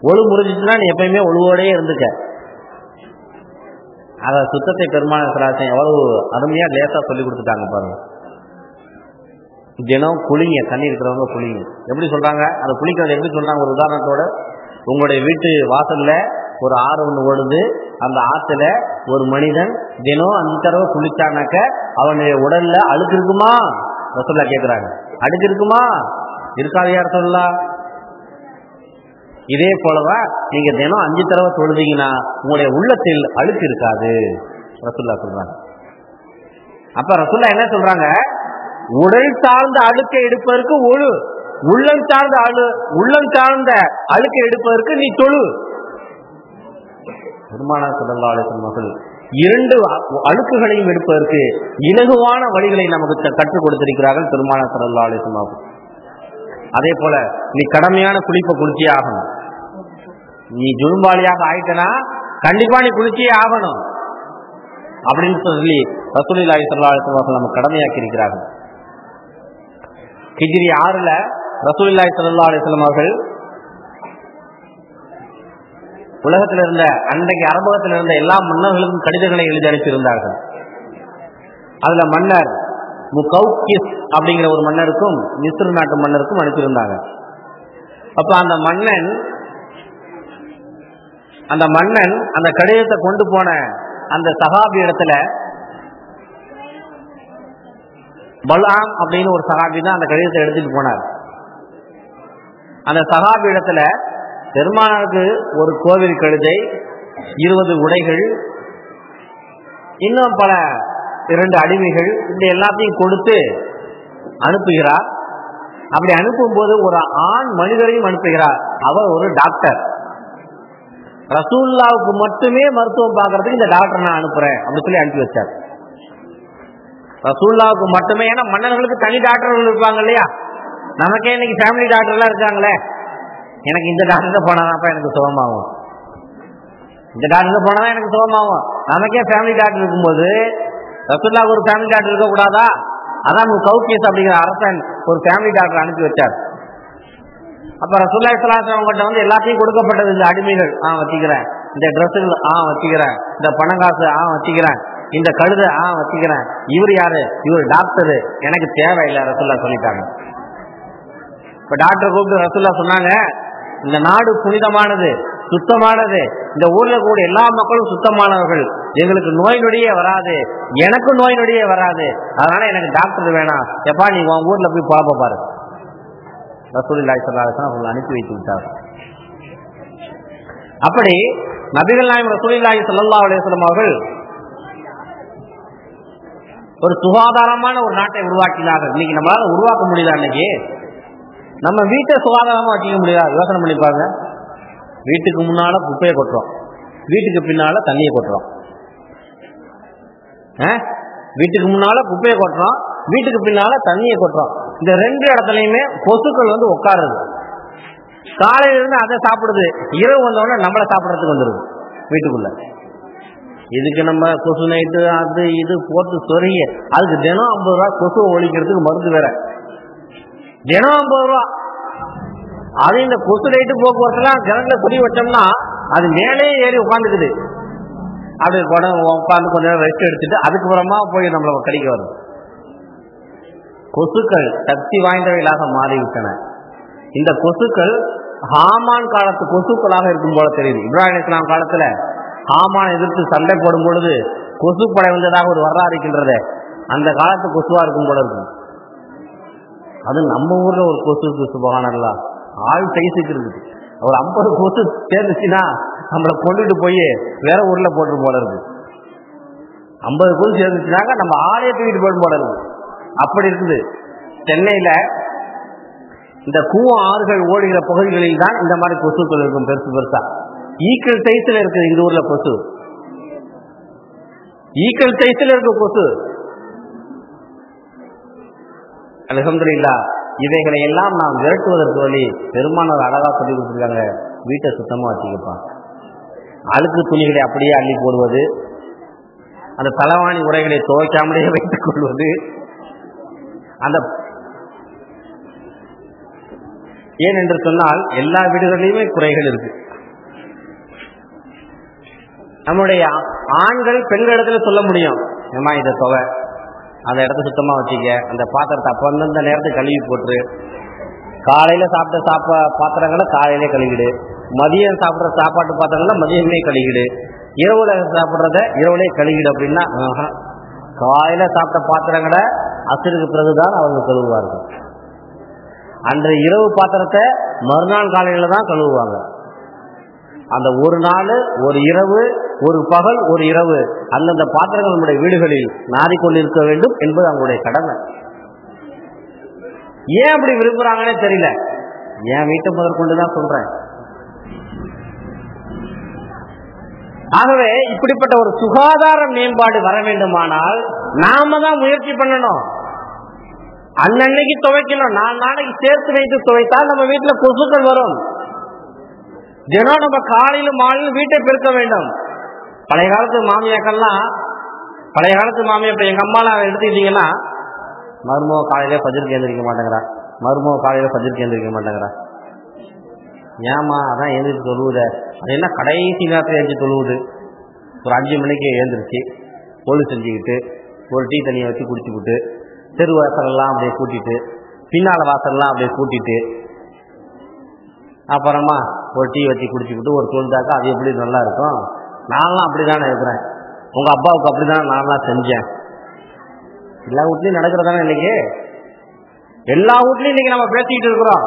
ஒழுங்கு முறிஞ்சிச்சுன்னா நீ எப்பயுமே ஒழுவோடே இருந்துக்க. அத சுத்தத்தை பெருமானார் ஸல்லல்லாஹு அலைஹி வஸல்லம் எவ்வளவு அருமையா லேசா சொல்லி கொடுத்துட்டாங்க பாருங்க. தினம் குளிங்க, தண்ணி இருக்கிறவங்க குளிங்க. எப்படி சொல்றாங்க? அதை குளிக்கிறது எப்படி சொல்றாங்க? ஒரு உதாரணத்தோட, உங்களுடைய வீட்டு வாசல்ல ஒரு ஆறு ஒன்று ஓடுது. அந்த ஆத்துல ஒரு மனிதன் தினம் 5 தடவை குளிச்சானாக்க அவனுடைய உடல்ல அழுக்கு இருக்குமா? ரசூலுல்லாஹ் கேட்கிறாங்க. அழுக்கு இருக்குமா? இருக்காது. யார் சொல்லலாம்? இதே போலவா நீங்க தினம் 5 தடவை தொழுதீங்கன்னா உங்களுடைய உள்ளத்தில் அழுக்கு இருக்காது ரசூலுல்லாஹ் சொல்றாங்க. அப்ப ரசூலுல்லாஹ் என்ன சொல்றாங்க? உடல் சார்ந்த அழுக்கை எடுப்பதற்கு ஒழு, உள்ளம் சார்ந்த அழுக்கை எடுப்பதற்கு நீ தொழு. பெருமானார் ஸல்லல்லாஹு அலைஹி வஸல்லம் 2 அழுக்குகளையும் எடுப்பதற்கு இலகுவான வழிகளை நமக்கு கற்றுக் கொடுத்திருக்கிறார்கள் பெருமானார் ஸல்லல்லாஹு அலைஹி வஸல்லம். அதே போல நீ கடமையான குளிப்பை குளிச்சே ஆகணும். நீ ஜுனுபாலியாக ஆயிட்டனா கண்டிப்பா நீ குளிச்சே ஆகணும் அப்படின்னு சொல்லி ரசூலுல்லாஹி ஸல்லல்லாஹு அலைஹி வஸல்லம் நம்ம கடமையாக்கி இருக்கிறார்கள். ஹிஜ்ரி 6ல ரசூலுல்லாஹி ஸல்லல்லாஹு அலைஹி வஸல்லம் அவர்கள் உலகத்தில் இருந்த அன்றைக்கு அரபகத்தில் இருந்த எல்லா மன்னர்களுக்கும் கடிதங்களை எழுதி அனுப்பியிருந்தார்கள். அதுல மன்னர் முகௌகிஸ் அப்படிங்கிற ஒரு மன்னருக்கும் மிஸ்ர் நாட்டு மன்னருக்கும் அனுப்பியிருந்தாங்க. அப்ப அந்த மன்னன் அந்த கடிதத்தை கொண்டு போன அந்த சஹாபி இடத்துல, பல்ஆம் அப்படின்னு ஒரு சஹாபி தான் அந்த கடிதத்தை எடுத்துட்டு போனார். அந்த சஹாபி இடத்துல பெருமானாருக்கு ஒரு கோவில் கழுதை, 20 உடைகள், இன்னும் பல 2 அடிமைகள், இந்த எல்லாத்தையும் கொடுத்து அனுப்புகிறார். அப்படி அனுப்பும் போது ஒரு ஆண் மனிதரையும் அனுப்புகிறார். அவர் ஒரு டாக்டர். ரசூலுல்லாஹ்வுக்கு மட்டுமே மருத்துவம் பார்க்கறதுக்கு இந்த டாக்டர் நான் அனுப்புறேன் அப்படின்னு சொல்லி அனுப்பி வச்சார். ரசூலுல்லாஹ்வுக்கு மட்டுமே. ஏன்னா மன்னர்களுக்கு தனி டாக்டர்கள் இருப்பாங்க இல்லையா? நமக்கே இன்னைக்கு ஃபேமிலி டாக்டர் எல்லாம் இருக்காங்களே. எனக்கு இந்த டாக்டர் போனாதான்ப்பா எனக்கு சுகமாகும், இந்த டாக்டர் போனாதான் எனக்கு சுகமாகும். நமக்கே ஃபேமிலி டாக்டர் இருக்கும்போது ரசூலுல்லாஹ்வுக்கு ஒரு ஃபேமிலி டாக்டர் இருக்க கூடாதா? அதான் கௌகேஸ் அப்படிங்கிற அரசன் ஒரு ஃபேமிலி டாக்டர் அனுப்பி வச்சார். அப்ப ரசூலுல்லாஹி ஸல்லல்லாஹு அலைஹி வஸல்லம் கிட்ட எல்லாத்தையும் கொடுக்கப்பட்டது. இந்த அடிமைகள் வச்சுக்கிறேன், இந்த ட்ரெஸ்ஸுகள் வச்சுக்கிறேன், இந்த பணங்காசு வச்சுக்கிறேன், இந்த கழுதை வச்சுக்கிறேன். இவர் யாரு? இவர் டாக்டரு, எனக்கு தேவையில்லை ரசூலுல்லாஹ் சொல்லிட்டாங்க. இப்ப டாக்டர் கூப்பிட்டு ரசூலுல்லாஹ் சொன்னாங்க, இந்த நாடு புனிதமானது, சுத்தமானது, இந்த ஊர்ல கூட எல்லா மக்களும் சுத்தமானவர்கள், எங்களுக்கு நோய் நொடியே வராது, எனக்கு நோய் நொடியே வராது, அதனால எனக்கு டாக்டர் வேணாம், எப்பா நீ உன் ஊர்ல போய் பார்ப்ப பாரு. ரசூலுல்லாஹி ஸல்லல்லாஹு அலைஹி வஸல்லம் அனுப்பி வைத்து விட்டார். அப்படி நபிகள் நாயகம் ரசூலுல்லாஹி ஸல்லல்லாஹு அலைஹி வஸல்லம் அவர்கள் ஒரு சுகாதாரமான ஒரு நாட்டை உருவாக்கினார்கள். இன்னைக்கு நம்மளால உருவாக்க முடியுதா? இன்னைக்கு நம்ம வீட்டை சுகாதாரமா வச்சுக்க முடியாது. யோசனை பண்ணி பாருங்க. வீட்டுக்கு முன்னால குப்பையை கொட்டுறோம், வீட்டுக்கு பின்னால தண்ணியை கொட்டுறோம். வீட்டுக்கு முன்னால குப்பையை கொட்டுறோம், வீட்டுக்கு பின்னால தண்ணியை கொட்டுறோம். இந்த 2 இடத்துலயுமே கொசுக்கள் உட்காருது. காலையில இருந்து அதை சாப்பிடுது, இரவு வந்தோடனே நம்மளை சாப்பிடறதுக்கு வந்துருது வீட்டுக்குள்ள. இதுக்கு நம்ம கொசு நைட்டு அது இது போட்டு சொரிய, அதுக்கு தினம் 50 ரூபா கொசுவை ஒழிக்கிறதுக்கு மருந்து வேற, தினம் 50 ரூபா. அது இந்த கொசு லைட்டு போக்குவரத்துலாம் ஜனங்களை சொல்லி வச்சோம்னா அது மேலே ஏறி உட்காந்துக்குது. அப்படி உட்காந்து கொஞ்ச நேரம் ரெஸ்ட் எடுத்துட்டு அதுக்கப்புறமா போய் நம்மளை கடிக்க வரும். கொசுக்கள் சக்தி வாய்ந்தவைகளாக மாறிவிட்டன. இந்த கொசுக்கள் ஹாமான் காலத்து கொசுக்களாக இருக்கும் போல தெரியுது. இப்ராஹிம் இஸ்லாம் காலத்துல ஹாமான் எதிர்த்து சண்டை போடும் பொழுது கொசு படை வந்ததாக ஒரு வரலாறு இருக்கின்றது. அந்த காலத்து கொசுவா இருக்கும் போல இருக்கும். அது நம்ம ஊர்ல ஒரு கொசு இருக்கு, சுபஹானல்லாஹ், ஆள் சைஸுக்கு இருக்குது. ஒரு 50 கொசு சேர்ந்துச்சுன்னா நம்மளை கொண்டுட்டு போய் வேற ஊர்ல போட்டு போல இருக்கு. 50 கொசு சேர்ந்துச்சுனாக்க நம்ம ஆலய தூக்கிட்டு போயிடும் போல இருக்கு. அப்படி இருக்குது. சென்னையில இந்த ஆறுகள் ஓடுகிற பகுதிகளில் தான் இந்த மாதிரி கொசுக்கள் இருக்கும், பெருசு பெருசா. ஈக்கள் சைஸ்ல இருக்குது இந்த ஊர்ல கொசு, ஈக்கள் சைஸ்ல இருக்க கொசு. அல்ஹம்துலில்லாஹ். இவைகளை எல்லாம் நாம் விரட்டுவதற்கு வழி பெருமானார் அழகா சொல்லி கொடுத்துருக்காங்க. வீட்டை சுத்தமா வச்சுக்கப்பா. அழுக்கு துணிகளை அப்படியே அள்ளி போடுவது, அந்த தலைவாணி உரைகளை துவைக்காமலேயே வைத்துக் கொள்வது, அந்த ஏன் என்று சொன்னால் எல்லா வீடுகளிலுமே குறைகள் இருக்கு. நம்முடைய ஆண்கள் பெண்களிடத்துல சொல்ல முடியும், ஏமா இதை தொகை, அந்த இடத்த சுத்தமா வச்சுக்க, அந்த பாத்திரத்தை அப்ப அந்தந்த நேரத்துக்கு கழுவி போட்டு, காலையில சாப்பிட்ட பாத்திரங்களை காலையிலே கழுவிடு, மதியம் சாப்பிட்ற சாப்பாட்டு பாத்திரங்களை மதியமே கழுவிடு, இரவுல சாப்பிட்றத இரவுலே கழுவிடு அப்படின்னா, காலையில சாப்பிட்ட பாத்திரங்களை அசருக்கு பிறகுதான் அவங்க கழுவுவார்கள். அன்றைய இரவு பாத்திரத்தை மறுநாள் காலையில தான் கழுவுவாங்க. அந்த ஒரு நாள், ஒரு இரவு, ஒரு பகல், ஒரு இரவு அந்தந்த பாத்திரங்கள் நம்முடைய வீடுகளில் நாறிக்கொண்டிருக்க வேண்டும் என்பது அவங்களுடைய கடமை. ஏன் அப்படி விரும்புறாங்கன்னே தெரியல. என் வீட்டை முதற்கொண்டுதான் சொல்றேன். ஆகவே இப்படிப்பட்ட ஒரு சுகாதார மேம்பாடு வர வேண்டுமானால் நாம தான் முயற்சி பண்ணணும். அன்னன்னைக்கு துவைக்கணும். 4 நாளைக்கு சேர்த்து வைத்து துவைத்தால் நம்ம வீட்டுல கொசுக்கள் வரும். தினம் நம்ம காலையிலும் மாலையிலும் வீட்டை பெருக்க வேண்டும். பழைய காலத்து மாமியாக்கள்லாம், பழைய காலத்து மாமியா இப்ப எங்க அம்மாலாம் எடுத்துக்கிட்டீங்கன்னா, மருமக காலையில ஃபஜ்ருக்கு எழுந்திரிக்க மாட்டேங்கிறா, மருமக காலையில ஃபஜ்ருக்கு எழுந்திரிக்க மாட்டேங்கிறா. ஏமா அதான் எழுந்திரிச்சு தொழுவுத, அது என்ன கடைசி நேரத்தில் எழுந்து தொழுவுது. ஒரு 5 மணிக்கு எழுந்திரிச்சு பொழு செஞ்சுக்கிட்டு ஒரு டீ தண்ணியை வச்சு குடிச்சுக்கிட்டு தெரு வாசல்லாம் அப்படியே கூட்டிட்டு, பின்னால வாசல்லாம் அப்படியே கூட்டிட்டு, அப்புறமா ஒரு டீ வச்சு குடிச்சுக்கிட்டு ஒரு தொழுதாக்கா அது எப்படி நல்லா இருக்கும். நான்லாம் அப்படிதானே இருக்கிறேன், உங்க அப்பாவுக்கு அப்படிதானே நான்லாம் செஞ்சேன். எல்லா வீட்லயும் நடக்கிறதானே இன்னைக்கு. எல்லா வீட்லயும் இன்னைக்கு நம்ம பேசிக்கிட்டு இருக்கிறோம்.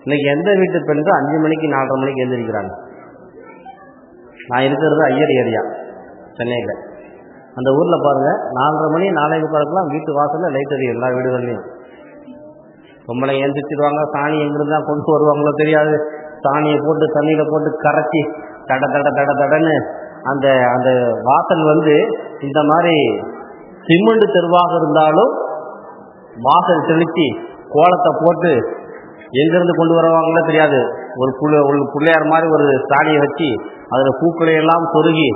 இன்னைக்கு எந்த வீட்டு பெண்கள் 5 மணிக்கு 4:30 மணிக்கு எழுந்திருக்கிறாங்க? நான் இருக்கிறது ஐயர் ஏரியா சென்னையில். அந்த ஊர்ல பாருங்க, 4:30 மணி 4:45 வீட்டு வாசல்ல லைட் எரியும் எல்லா வீடுகள்லையும். பொம்பளை எழுந்திரிச்சிடுவாங்க, சாணி எங்கிருந்து தான் கொண்டு வருவாங்களோ தெரியாது, சாணியை போட்டு தண்ணியில போட்டு கரைச்சி தட தட தட தடன்னு அந்த அந்த வாசல் இந்த மாதிரி சிமெண்ட் தெருவாக இருந்தாலும் வாசல் தெளிச்சு கோலத்தை போட்டு எங்கிருந்து கொண்டு வருவாங்களோ தெரியாது. ஒரு பிள்ளையார் மாதிரி ஒரு சாணியை வச்சு அதுல பூக்களை எல்லாம் சொருகி,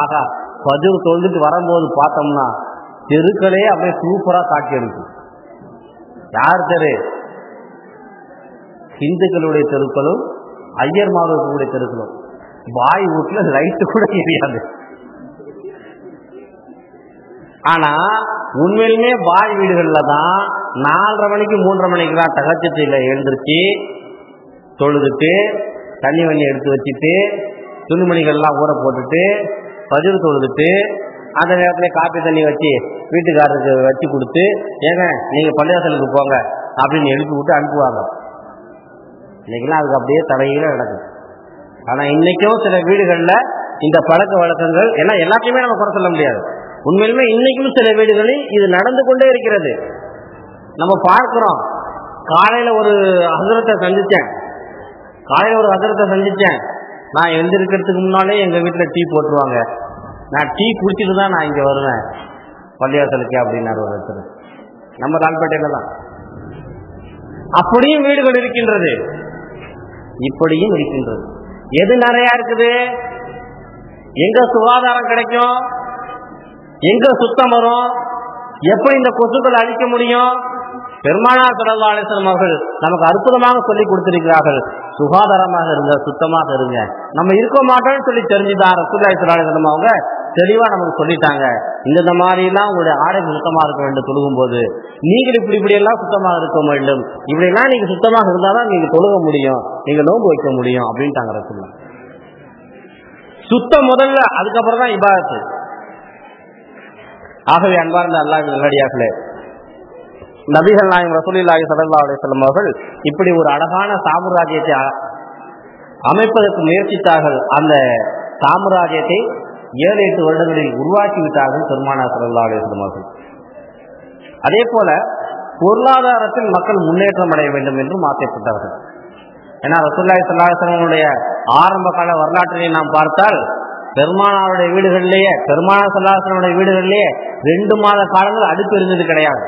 ஆகா ஃபஜ்ர் தொழுதுட்டு வரும்போது பார்த்தோம்னா தெருக்களே அப்படியே சூப்பரா காட்சி அளிக்கும். யார் தெரு? இந்துக்களுடைய தெருக்களும் ஐயர்மார்களுடைய தெருக்களும். பாய் வீட்டுல லைட்டு கூட எரியாது. ஆனா உண்மையிலுமே பாய் வீடுகள்ல தான் 4:30 மணிக்கு 3:30 மணிக்கு தான் தகச்சத்துல எழுந்திருச்சு தொழுதுட்டு தண்ணி வண்ணி எடுத்து வச்சுட்டு துணிமணிகள்லாம் ஊற போட்டுட்டு ஃபஜ்ர் தொழுதுட்டு அந்த நேரத்துல காப்பி தண்ணி வச்சு வீட்டுக்காரருக்கு வச்சு கொடுத்து, ஏங்க நீங்க பள்ளிவாசலுக்கு போங்க அப்படின்னு எழுப்பி விட்டு அனுப்புவாங்க. இன்னைக்கெல்லாம் அதுக்கு அப்படியே தலையில நடக்குது. ஆனா இன்னைக்கும் சில வீடுகள்ல இந்த பழக்க வழக்கங்கள், ஏன்னா எல்லாத்தையுமே நம்ம குறை சொல்ல முடியாது, உண்மையிலுமே இன்னைக்கும் சில வீடுகளில் இது நடந்து கொண்டே இருக்கிறது. நம்ம பார்க்கிறோம். காலையில ஒரு ஹஜ்ரத்தை சந்திச்சேன். நான் எழுந்திருக்கிறதுக்கு முன்னாலே எங்க வீட்டுல டீ போட்டுருவாங்க. நான் டீ குடிச்சிட்டு தான் நான் இங்க வருவேன் பள்ளிவாசலுக்கு அப்படின்னாரு ஒருத்தர். நம்ம தாழ்பேட்டையில தான். அப்படியும் வீடுகள் இருக்கின்றது, இப்படியும் இருக்கின்றது. எது நிறைய இருக்குது? எங்க சுகாதாரம் கிடைக்கும்? எங்க சுத்தம் வரும்? எப்படி இந்த கொசுக்களை அழிக்க முடியும்? பெருமானார் ஸல்லல்லாஹு அலைஹி வஸல்லம் அவர்கள் நமக்கு அற்புதமாக சொல்லி கொடுத்திருக்கிறார்கள். சுகாதாரமாக இருங்க, சுத்தமாக இருங்க. நம்ம இருக்க மாட்டோம்னு சொல்லி தெரிஞ்சுதான் ரசூலுல்லாஹி ஸல்லல்லாஹு அலைஹி வஸல்லம் அவங்க தெளிவா நமக்கு சொல்லிட்டாங்க. இந்த மாதிரி எல்லாம் உங்களுடைய ஆடைகள் சுத்தமாக இருக்க வேண்டும். தொழுகும் போது நீங்கள் இப்படி எல்லாம் சுத்தமாக இருக்க வேண்டும். இப்படி எல்லாம் நீங்க சுத்தமாக இருந்தாதான் நீங்க தொழுக முடியும், நீங்க நோன்பு வைக்க முடியும் அப்படின்ட்டாங்க ரசூலுல்லாஹ். சுத்தம் முதல்ல, அதுக்கப்புறம் தான் இபாதத்து. ஆகவே அன்பார்ந்த அல்லாஹ்வின் நல்லடியார்களே, நபிகள் நாயகம் ரசூலுல்லாஹி ஸல்லல்லாஹு அலைஹி வஸல்லம் அவர்கள் இப்படி ஒரு அழகான சாம்ராஜ்யத்தை அமைப்பதற்கு முயற்சித்தார்கள். அந்த சாம்ராஜ்யத்தை 7-8 வருடங்களில் உருவாக்கி விட்டார்கள் பெருமானார் ஸல்லல்லாஹு அலைஹி வஸல்லம் அவர்கள். அதே போல பொருளாதாரத்தில் மக்கள் முன்னேற்றம் அடைய வேண்டும் என்றும் ஆசைப்பட்டார்கள். ஏன்னா ரசூலுல்லாஹி ஸல்லல்லாஹு அலைஹி வஸல்லம் ஆரம்ப கால வரலாற்றிலே நாம் பார்த்தால் பெருமானாருடைய வீடுகளிலேயே, பெருமானார் ஸல்லல்லாஹு அலைஹி வஸல்லம் வீடுகளிலேயே 2 மாத காலங்கள் அடுப்பு இருந்தது கிடையாது.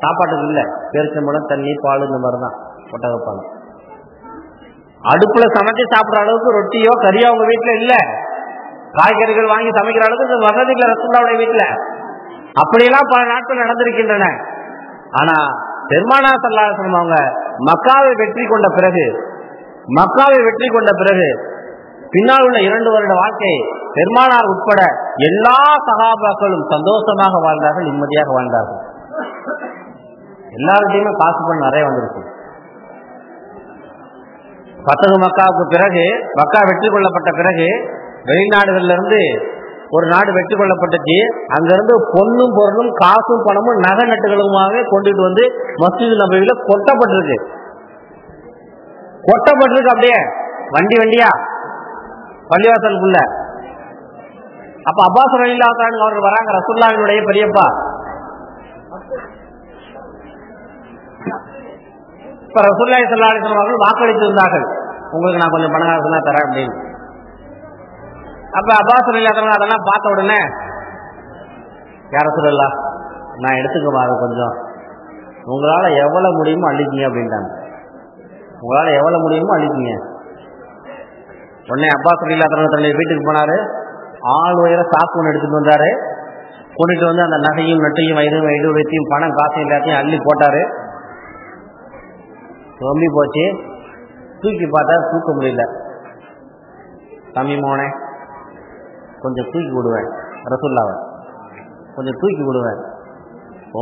சாப்பாட்டுக்கு இல்லை, பேரிச்சம்பழம், தண்ணி, பால், இந்த மாதிரி தான், ஒட்டகப்பால். அடுப்புல சமைச்சு சாப்பிட்ற அளவுக்கு ரொட்டியோ கறியோ அவங்க வீட்டுல இல்ல. காய்கறிகள் வாங்கி சமைக்கிற அளவுக்கு வசதி இல்லை ரசூலுல்லாஹ்வுடைய வீட்டுல. அப்படியெல்லாம் பல நாட்கள் நடந்திருக்கின்றன. ஆனா பெருமானார் ஸல்லல்லாஹு அலைஹி வஸல்லம் அவங்க மக்காவை வெற்றி கொண்ட பிறகு பின்னால் உள்ள 2 வருட வாழ்க்கை பெருமானார் உட்பட எல்லா சஹாபாக்களும் சந்தோஷமாக வாழ்ந்தார்கள், நிம்மதியாக வாழ்ந்தார்கள். எல்லாருடையுமே காசு பணம் நிறைய வந்திருக்கு. ஃபத்ஹு மக்காவுக்கு பிறகு, மக்கா வெற்றி கொள்ளப்பட்ட பிறகு வெளிநாடுகள்ல இருந்து ஒரு நாடு வெற்றி கொள்ளப்பட்டுச்சு. அங்கிருந்து பொண்ணும் பொருளும் காசும் பணமும் நகை நட்டுகளுமாகவே கொண்டுட்டு வந்து மஸ்ஜித் நபவியில கொட்டப்பட்டிருக்கு. அப்படியே வண்டியா பள்ளிவாசலுக்குள்ள. அப்ப அப்பாஸ் ரலியல்லாஹு அன்ஹு அவர்கள் வராங்க, ரசூலுல்லாஹ்வினுடைய பெரியப்பா. இப்ப ரசூலுல்லாஹி ஸல்லல்லாஹு அலைஹி வஸல்லம் அவர்கள் வாக்களித்து இருந்தார்கள், உங்களுக்கு நான் கொஞ்சம் பணம் காசுனா தரேன் அப்படின்னு. அப்ப அப்பாஸ் ரலியல்லாஹு அன்ஹு அதெல்லாம் பார்த்த உடனே, யா ரசூலல்லாஹ் நான் எடுத்துக்கமா, அது கொஞ்சம் உங்களால எவ்வளவு முடியுமோ அள்ளிக்கிங்க அப்படின்ட்டாங்க. உங்களால எவ்வளவு முடியுமோ அள்ளிக்கிங்க. உடனே அப்பாஸ் ரலியல்லாஹு அன்ஹு தன்னுடைய வீட்டுக்கு போனாரு. ஆள் உயர சாக்கு ஒன்று எடுத்துட்டு வந்தாரு. கொண்டுட்டு வந்து அந்த நகையும் நட்டையும் வைத்தியும் பணம் காசு எல்லாத்தையும் அள்ளி போட்டாரு. ரொம்ப போச்சு. தூக்கி பார்த்தா தூக்க முடியல. தம்பி மோனே கொஞ்சம் தூக்கி விடுவேன், ரசூலுல்லாஹ்வை கொஞ்சம் தூக்கி விடுவேன்,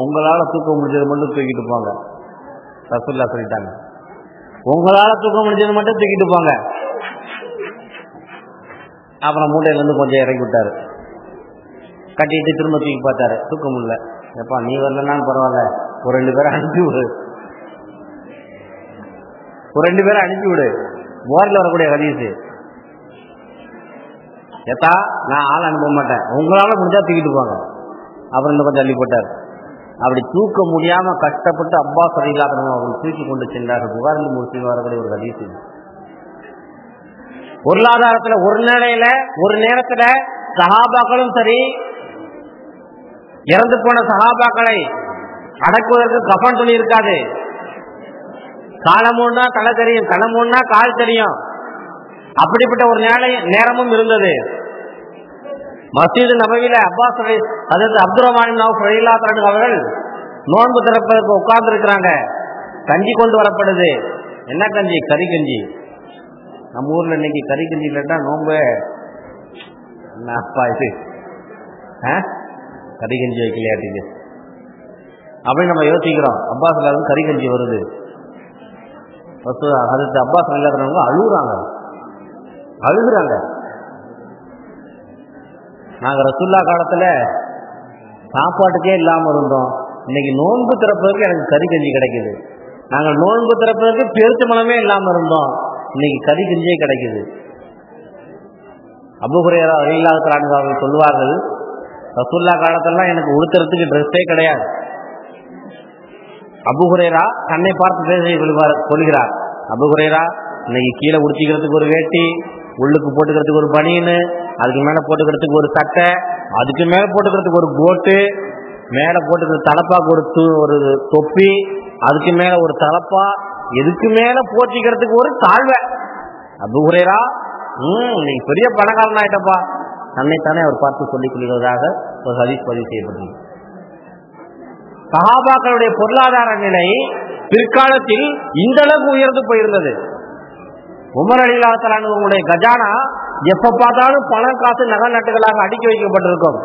உங்களால தூக்க முடிஞ்சது மட்டும் தூக்கிட்டு போங்க. ரசூலுல்லாஹ் சொல்லிட்டாங்க, உங்களால தூக்க முடிஞ்சது மட்டும் தூக்கிட்டு போங்க. அப்புறம் மூட்டையிலேருந்து கொஞ்சம் இறக்கி விட்டாரு. கட்டிட்டு திரும்ப தூக்கி பார்த்தாரு, தூக்க முடியல. எப்பா நீ வரலன்னாலும் பரவாயில்ல, ஒரு 2 பேரை அனுப்பி விடு, போர்ல வரக்கூடிய ஹதீஸ். எத்தா நான் ஆள் அனுப்ப மாட்டேன், உங்களால முடிஞ்சா தூக்கிட்டு போங்க. அப்புறம் இன்னும் கொஞ்சம் அள்ளி போட்டார். அப்படி தூக்க முடியாம கஷ்டப்பட்டு அப்பாஸ் ரலியல்லாஹு அன்ஹு அவர்கள் தூக்கி கொண்டு சென்றார்கள். புகாரில் முஸ்லிம் வரக்கூடிய ஒரு ஹதீஸ். பொருளாதாரத்துல ஒரு நேரத்துல சஹாபாக்களும் சரி, இறந்து போன சஹாபாக்களை அடக்குவதற்கு கஃன் துணி இருக்காது. காலமுன்னா தலை தெரியும், கணமுன்னா கால் தெரியும். அப்படிப்பட்ட ஒரு நேரமும் இருந்தது. மஸ்ஜித் நபவியில அப்பாஸ் ஹஜ்ரத் அப்துர் ரஹ்மான் இப்னு அவ்ஃப் ரலியல்லாஹு அன்ஹு அவர்கள் நோன்பு திறப்பதற்கு உட்கார்ந்து இருக்கிறாங்க. கஞ்சி கொண்டு வரப்படுது. என்ன கஞ்சி? கறி கஞ்சி. நம்ம ஊர்ல இன்னைக்கு கறி கஞ்சி இல்லட்டா நோன்பு அப்பா இது கறி கஞ்சி வைக்கலையாட்டிங்க அப்படின்னு நம்ம யோசிக்கிறோம். அப்பாஸ் இருந்து கறி கஞ்சி வருது. ஹஜ்ரத் அப்பாஸ் ரலியல்லாஹு அன்ஹு அழுகுறாங்க. நாங்க ரசூலுல்லாஹ் காலத்துல சாப்பாட்டுக்கே இல்லாம இருந்தோம், இன்னைக்கு நோன்பு திறப்பதற்கு எனக்கு கறி கஞ்சி கிடைக்குது. நாங்கள் நோன்பு திறப்பதற்கு பேரிச்சம்பழமே இல்லாம இருந்தோம், இன்னைக்கு கறி கஞ்சியே கிடைக்குது. அபூ ஹுரைரா ரலியல்லாஹு அன்ஹு அவர்கள் சொல்வார்கள், ரசூலுல்லாஹ் காலத்துல எனக்கு உடுத்துறதுக்கு ட்ரெஸ்ஸே கிடையாது. அபூ ஹுரைரா தன்னை பார்த்து சொல்கிறார், அபூ ஹுரைரா இன்னைக்கு கீழே உடுத்திக்கிறதுக்கு ஒரு வேட்டி, உள்ளுக்கு போட்டுக்கிறதுக்கு ஒரு பனியனு, அதுக்கு மேல போட்டுக்கிறதுக்கு ஒரு சட்டை, அதுக்கு மேல போட்டுக்கிறதுக்கு ஒரு கோட்டு, மேல போட்டுக்கிறது தலப்பாக்கு ஒரு தொப்பி, அதுக்கு மேல ஒரு தலப்பா, எதுக்கு மேல போட்டிக்கிறதுக்கு ஒரு தாழ்வை. அபூ ஹுரைரா நீ பெரிய பணக்காரன் ஆயிட்டப்பா, தன்னைத்தானே அவர் பார்த்து சொல்லிக் கொள்கிறதாக ஒரு ஹதீஸ் பதிவு செய்யப்பட்டது. சஹாபாக்களுடைய பொருளாதார நிலை பிற்காலத்தில் இந்த அளவுக்கு உயர்ந்து போயிருந்தது. உமர் ரலியல்லாஹு அன்ஹுவுடைய கஜானா எப்ப பார்த்தாலும் பணம் காசு நகை நட்டுகளாக அடுக்கி வைக்கப்பட்டிருக்கும்.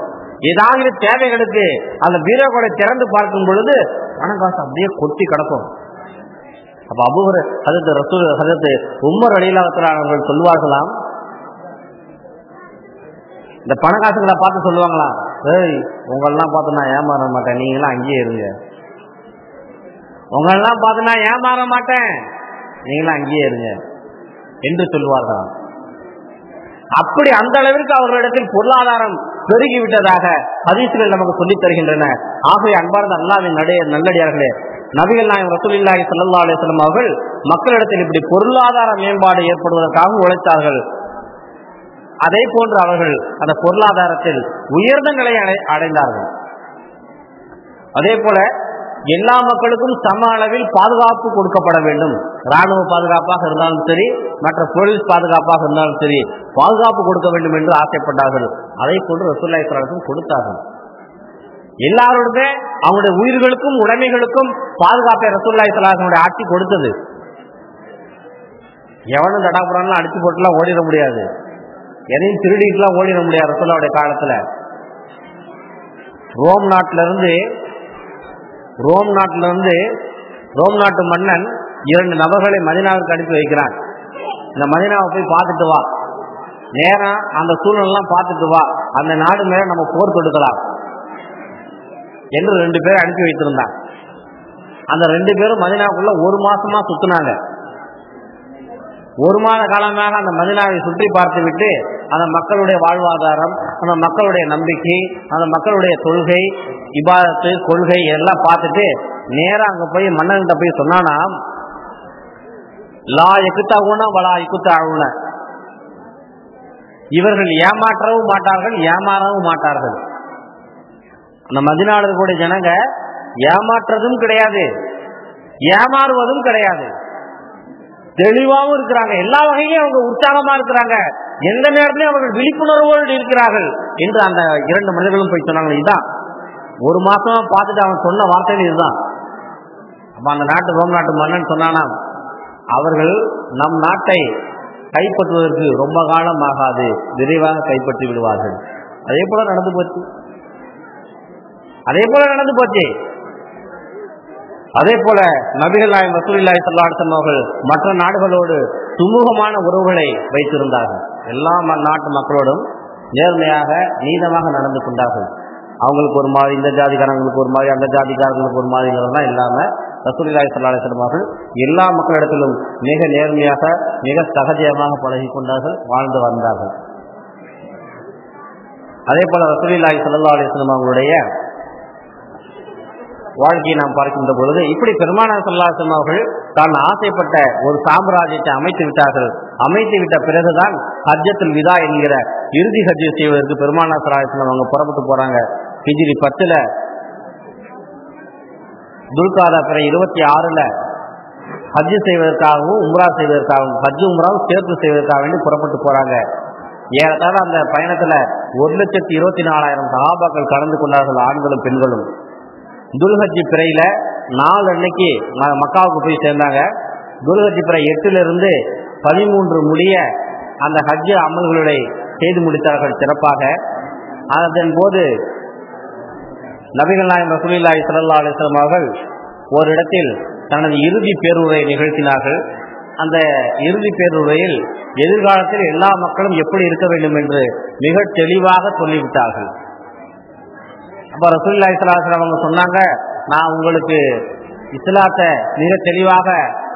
ஏதாவது தேவைகளுக்கு அந்த பீரோக்களை திறந்து பார்க்கும் பொழுது பணம் காசு அப்படியே கொட்டி கிடக்கும். அப்ப ஹஜ்ரத் உமர் ரலியல்லாஹு அவர்கள் சொல்வார்களாம், இந்த பண காசுகளை பார்த்து சொல்லுவாங்களாம், ஏய் உங்களெல்லாம் பார்த்து நான் ஏமாற மாட்டேன், நீங்களாம் அங்கேயே இருங்க. உங்களெல்லாம் பார்த்து நான் ஏமாற மாட்டேன், நீங்களாம் அங்கேயே இருங்க என்று சொல்லுவார்களாம். அப்படி அந்த அளவிற்கு அவர்களிடத்தில் பொருளாதாரம் பெருகிவிட்டதாக ஹதீஸ்கள் நமக்கு சொல்லித் தருகின்றன. ஆகவே அன்பார்ந்த அல்லாஹ்வின் நல்லடியார்களே, நபிகள் நாயகம் ரசூலுல்லாஹி ஸல்லல்லாஹு அலைஹி வஸல்லம் அவர்கள் மக்களிடத்தில் இப்படி பொருளாதார மேம்பாடு ஏற்படுவதற்காக உழைத்தார்கள். அதே போன்று அவர்கள் அந்த பொருளாதாரத்தில் உயர்ந்த நிலையை அடைந்தார்கள். அதே போல எல்லா மக்களுக்கும் சம அளவில் பாதுகாப்பு கொடுக்கப்பட வேண்டும். ராணுவ பாதுகாப்பாக இருந்தாலும் சரி, மற்ற போலீஸ் பாதுகாப்பாக இருந்தாலும் சரி, பாதுகாப்பு கொடுக்க வேண்டும் என்று ஆசைப்பட்டார்கள். அதை போன்று ரசூலுல்லாஹி ஸல்லல்லாஹு அலைஹி வஸல்லம் கொடுத்தார்கள். எல்லாருடைய அவங்களுடைய உயிர்களுக்கும் உடைமைகளுக்கும் பாதுகாப்பை ரசூலுல்லாஹி ஸல்லல்லாஹு அலைஹி வஸல்லம் ஆட்சி கொடுத்தது. எவனும் தடாபுறான்லாம் அடிச்சு போட்டுலாம் ஓடிட முடியாது, எதையும் திருடிட்டுலாம் ஓடிட முடியாது. ரசூலுல்லாஹுடைய காலத்துல ரோம் நாட்டு மன்னன் 2 நபர்களை மதீனாவிற்கு அனுப்பி வைக்கிறான். இந்த மதீனாவை போய் பார்த்துட்டு வா, நேரம் அந்த சூழ்நிலாம் பார்த்துட்டு வா, அந்த நாடு மேல நம்ம போர் தொடுக்கலாம் என்று 2 பேரை அனுப்பி வைத்திருந்தாங்க. அந்த 2 பேரும் மதீனாவுக்குள்ள 1 மாசமா சுத்தினாங்க. 1 மாத காலமாக அந்த மதீனாவை சுற்றி பார்த்து விட்டு அந்த மக்களுடைய வாழ்வாதாரம், அந்த மக்களுடைய நம்பிக்கை, அந்த மக்களுடைய தொழுகை, இபாதத்து, கொள்கை எல்லாம் பார்த்துட்டு நேரம் அங்க போய் மன்னன்கிட்ட போய் சொன்னானா, லா எக்குத்தாவுன வலா இக்குத்தாவுன, இவர்கள் ஏமாற்றவும் மாட்டார்கள், ஏமாறவும் மாட்டார்கள். அந்த மதீனாவில் இருக்கக்கூடிய ஜனங்க ஏமாற்றுறதும் கிடையாது, ஏமாறுவதும் கிடையாது, தெளிவாகவும் இருக்கிறாங்க. எல்லா வகையிலும் அவங்க உற்சாகமா இருக்கிறாங்க, எந்த நேரத்திலும் அவர்கள் விழிப்புணர்வோடு இருக்கிறார்கள் என்று அந்த 2 மனிதர்களும் போய் சொன்னாங்க. இதுதான் 1 மாசமா பார்த்துட்டு அவன் சொன்ன வார்த்தைகள் இதுதான். அப்ப அந்த ரோம் நாட்டு மன்னன் சொன்னானா, அவர்கள் நம் நாட்டை கைப்பற்றுவதற்கு ரொம்ப காலம் ஆகாது, விரைவாக கைப்பற்றி விடுவார்கள். அதே போல நடந்து போச்சு. அதே போல நபிகள் நாயகம் ரசூலுல்லாஹி ஸல்லல்லாஹு அலைஹி வஸல்லம் அவர்கள் மற்ற நாடுகளோடு சுமூகமான உறவுகளை வைத்திருந்தார்கள். எல்லா நாட்டு மக்களோடும் நேர்மையாக நீதமாக நடந்து கொண்டார்கள். அவங்களுக்கு ஒரு மாதிரி, இந்த ஜாதிக்காரங்களுக்கு ஒரு மாதிரி, அந்த ஜாதிக்காரங்களுக்கு ஒரு மாதிரிலாம் இல்லாம ரசூலுல்லாஹி ஸல்லல்லாஹு அலைஹி வஸல்லம் அவர்கள் எல்லா மக்களிடத்திலும் மிக நேர்மையாக, மிக சகஜமாக பழகி கொண்டார்கள், வாழ்ந்து வந்தார்கள். அதே போல ரசூலுல்லாஹி ஸல்லல்லாஹு அலைஹி வஸல்லம் அவர்களுடைய வாழ்க்கையை நாம் பார்க்கின்ற பொழுது இப்படி பெருமானார் ஸல்லல்லாஹு அலைஹி வஸல்லம் அவர்கள் தான் ஆசைப்பட்ட ஒரு சாம்ராஜ்யத்தை அமைத்து விட்டார்கள். அமைத்து விட்ட பிறகுதான் ஹஜ்ஜத்துல் விதா என்கிற இறுதி ஹஜ் செய்வதற்கு பெருமானார் ஸல்லல்லாஹு அலைஹி வஸல்லம் அவங்க புறப்பட்டு போறாங்க. ஹிஜ்ரி 10ல துல்காதா பிறை 26ல ஹஜ் செய்வதற்காகவும் உம்ரா செய்வதற்காகவும், ஹஜ் உம்ராவும் சேர்த்து செய்வதற்காக வேண்டி புறப்பட்டு போறாங்க. ஏறத்தாழ அந்த பயணத்துல 1,24,000 சஹாபாக்கள் கலந்து கொண்டார்கள், ஆண்களும் பெண்களும். துல்ஹஜ் பிறையில 4 அன்னைக்கு மக்காவுக்கு போய் சேர்ந்தாங்க. துல்ஹஜ் பிறை 8லிருந்து 13 முடிய அந்த ஹஜ் அமல்களை செய்து முடித்தார்கள் சிறப்பாக. அதன் போது நபிகள் நாயகம் ரசூலுல்லாஹி ஸல்லல்லாஹு அலைஹி வஸல்லம் அவர்கள் ஒரு இடத்தில் தனது இறுதி பேருரை நிகழ்த்தினார்கள். அந்த இறுதி பேருரையில் எதிர்காலத்தில் எல்லா மக்களும் எப்படி இருக்க வேண்டும் என்று மிக தெளிவாக சொல்லிவிட்டார்கள். அப்ப ரசூலுல்லாஹி ஸல்லல்லாஹு அலைஹி வஸல்லம் அவங்க சொன்னாங்க, நான் உங்களுக்கு இஸ்லாத்தை மிக தெளிவாக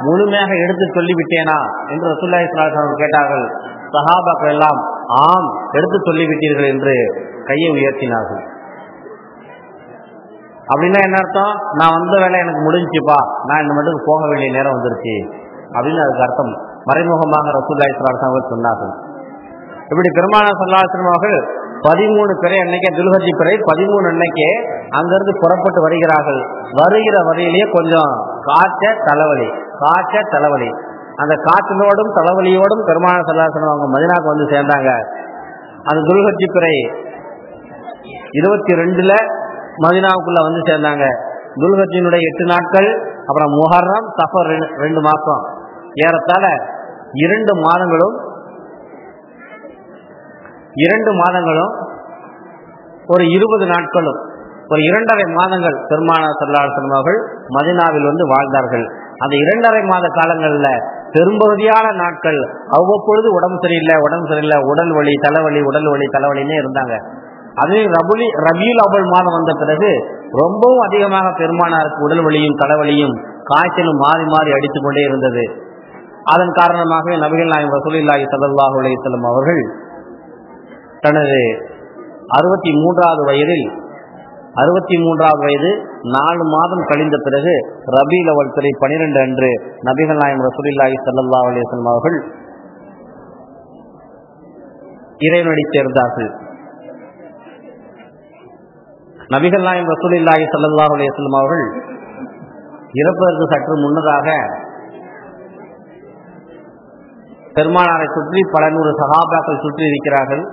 முழுமையாக எடுத்து சொல்லிவிட்டேனா என்று ரசூலுல்லாஹி ஸல்லல்லாஹு அலைஹி வஸல்லம் கேட்டார்கள். சஹாபாக்கள் எல்லாம் ஆம், எடுத்து சொல்லிவிட்டீர்கள் என்று கையை உயர்த்தினார்கள். அப்படின்னா என்ன அர்த்தம்? நான் வந்த வேலை எனக்கு முடிஞ்சுப்பா, நான் இந்த மட்டும் போக வேண்டிய நேரம் வந்துருச்சு அப்படின்னு அதுக்கு அர்த்தம். மறைமுகமாக ரசூலுல்லாஹி ஸல்லல்லாஹு அலைஹி வஸல்லம் சொன்னார்கள். இப்படி பெருமானார் ஸல்லல்லாஹு அலைஹி வஸல்லம் அவர்கள் 13 பிறை அன்னைக்கே, துல்ஹஜ் பிறை 13 அன்னைக்கே அங்கிருந்து புறப்பட்டு வருகிறார்கள். வருகிற வரையிலேயே கொஞ்சம் காய்ச்ச தலைவலி. அந்த காய்ச்சலோடும் தலைவலியோடும் பெருமானார் ஸல்லல்லாஹு அலைஹி வஸல்லம் அவங்க மதீனாவுக்கு வந்து சேர்ந்தாங்க. அந்த துல்ஹஜ் பிறை 22ல மதீனாவுக்குள்ள வந்து சேர்ந்தாங்க. துல்ஹஜ்ஜினுடைய 8 நாட்கள், அப்புறம் முஹர்ரம், சஃபர் 2 மாசம், ஏறத்தாழ 2 மாதங்களும் ஒரு 20 நாட்களும், ஒரு 2.5 மாதங்கள் பெருமானார் ஸல்லல்லாஹு அலைஹி வஸல்லம் அவர்கள் மதீனாவில் வந்து வாழ்ந்தார்கள். அந்த 2.5 மாத காலங்கள்ல பெரும்பகுதியான நாட்கள் அவ்வப்பொழுது உடம்பு சரியில்லை, உடல் வலி, தலைவலின்னே இருந்தாங்க. அதுவும் ரபியுல் அவ்வல் மாதம் வந்த பிறகு ரொம்பவும் அதிகமாக பெருமானாருக்கு உடல் வலியும் தலைவலியும் காய்ச்சலும் மாறி மாறி அடித்துக் கொண்டே இருந்தது. அதன் காரணமாக நபிகள் நாயகம் ரசூலுல்லாஹி ஸல்லல்லாஹு அலைஹி வஸல்லம் அவர்கள் தனது 63வது வயதில் 63வது வயது 4 மாதம் கழிந்த பிறகு ரபீல் அவல் திரை 12 அன்று நபிகள் நாயகம் ரசூலுல்லாஹி ஸல்லல்லாஹு அலைஹி வஸல்லம் அவர்கள் இறைவனடி சேர்ந்தார்கள். நபிகள் நாயகம் ரசூலுல்லாஹி ஸல்லல்லாஹு அலைஹி வஸல்லம் அவர்கள் இறப்பதற்கு சற்று முன்னதாக பெருமானாரை சுற்றி பல 100 சஹாபாக்கள் சுற்றி இருக்கிறார்கள்.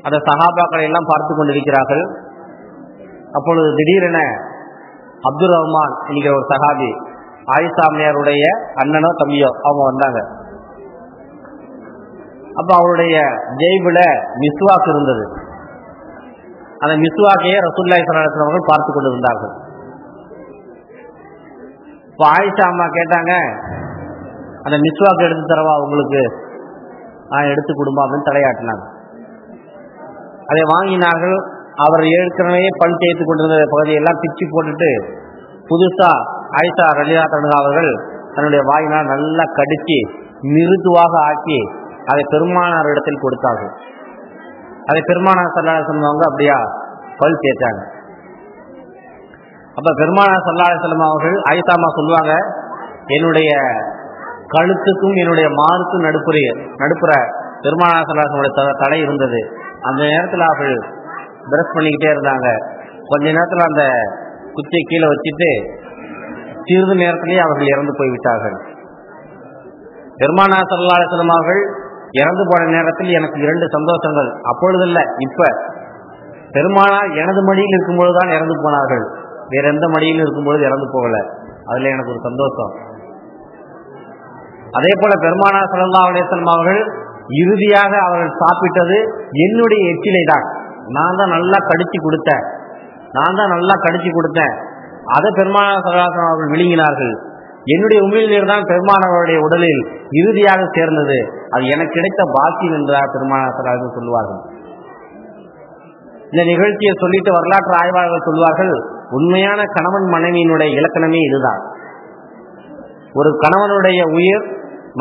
அந்த சஹாபாக்களை எல்லாம் பார்த்து கொண்டிருக்கிறார்கள். அப்பொழுது திடீரென அப்துல் ரஹ்மான் என்கிற ஒரு சஹாபி, ஆயிஷா அம்மையாருடைய அண்ணனோ தம்பியோ, அவங்க வந்தாங்க. அப்ப அவருடைய ஜெய்புல மிஸ்வாக் இருந்தது. அந்த மிஸ்வாக்கையே ரசூலுல்லாஹி ஸல்லல்லாஹு அலைஹி வஸல்லம் அவர்கள் பார்த்து கொண்டிருந்தார்கள். இப்ப ஆயிஷா அம்மா கேட்டாங்க, அந்த மிஸ்வாக்கு எடுத்து தரவா உங்களுக்கு? எடுத்து கொடுமா அப்படின்னு தலையாட்டினாங்க. அதை வாங்கினார்கள். அவர் ஏற்கனவே பல் தேய்த்து கொண்டிருந்த பகுதியெல்லாம் பிச்சு போட்டுட்டு புதுசா ஆயிஷா ரலியல்லாஹு அன்ஹா அவர்கள் தன்னுடைய வாயினால் நல்லா கடிச்சு மிருதுவாக ஆக்கி அதை பெருமானார் இடத்தில் கொடுத்தார்கள். அதை பெருமானார் ஸல்லல்லாஹு அலைஹி வஸல்லம் அவங்க அப்படியா பல் தேய்ச்சாங்க. அப்ப பெருமானார் ஸல்லல்லாஹு அலைஹி வஸல்லம் அவர்கள் ஆயிஷாமா சொல்லுவாங்க, என்னுடைய கழுத்துக்கும் என்னுடைய மாருக்கும் நடுப்புற பெருமானார் ஸல்லல்லாஹு அலைஹி வஸல்லம் தடை இருந்தது. அந்த நேரத்தில் அவர்கள் பிரஷ் பண்ணிக்கிட்டே இருந்தாங்க. கொஞ்ச நேரத்தில் அந்த குச்சியை கீழே வச்சுட்டு சிறிது நேரத்திலேயே அவர்கள் இறந்து போய்விட்டார்கள். பெருமானார் ஸல்லல்லாஹு அலைஹி வஸல்லம் அவர்கள் இறந்து போன நேரத்தில் எனக்கு 2 சந்தோஷங்கள். அப்பொழுதில்லை, இப்ப பெருமானார் எனது மடியில் இருக்கும்பொழுதுதான் இறந்து போனார்கள். வேற எந்த மடியில் இருக்கும்பொழுது இறந்து போகல. அதுல எனக்கு ஒரு சந்தோஷம். அதே போல பெருமானார் ஸல்லல்லாஹு அலைஹி வஸல்லம் அவர்கள் இறுதியாக அவர்கள் சாப்பிட்டது என்னுடைய எச்சிலை தான். நான் தான் நல்லா கடிச்சு கொடுத்தேன். அதை பெருமானார் ஸல்லல்லாஹு அலைஹி வஸல்லம் அவர்கள் விழுங்கினார்கள். என்னுடைய உமிழ்நீர் தான் பெருமானாருடைய உடலில் இறுதியாக சேர்ந்தது. அது எனக்கு கிடைத்த பாக்கியம் என்றார் பெருமானார் ஸல்லல்லாஹு அலைஹி வஸல்லம் சொல்வார்கள். இந்த நிகழ்ச்சியை சொல்லிட்டு வரலாற்று ஆய்வாளர்கள் சொல்வார்கள், உண்மையான கணவன் மனைவியினுடைய இலக்கணமே இதுதான். ஒரு கணவனுடைய உயிர்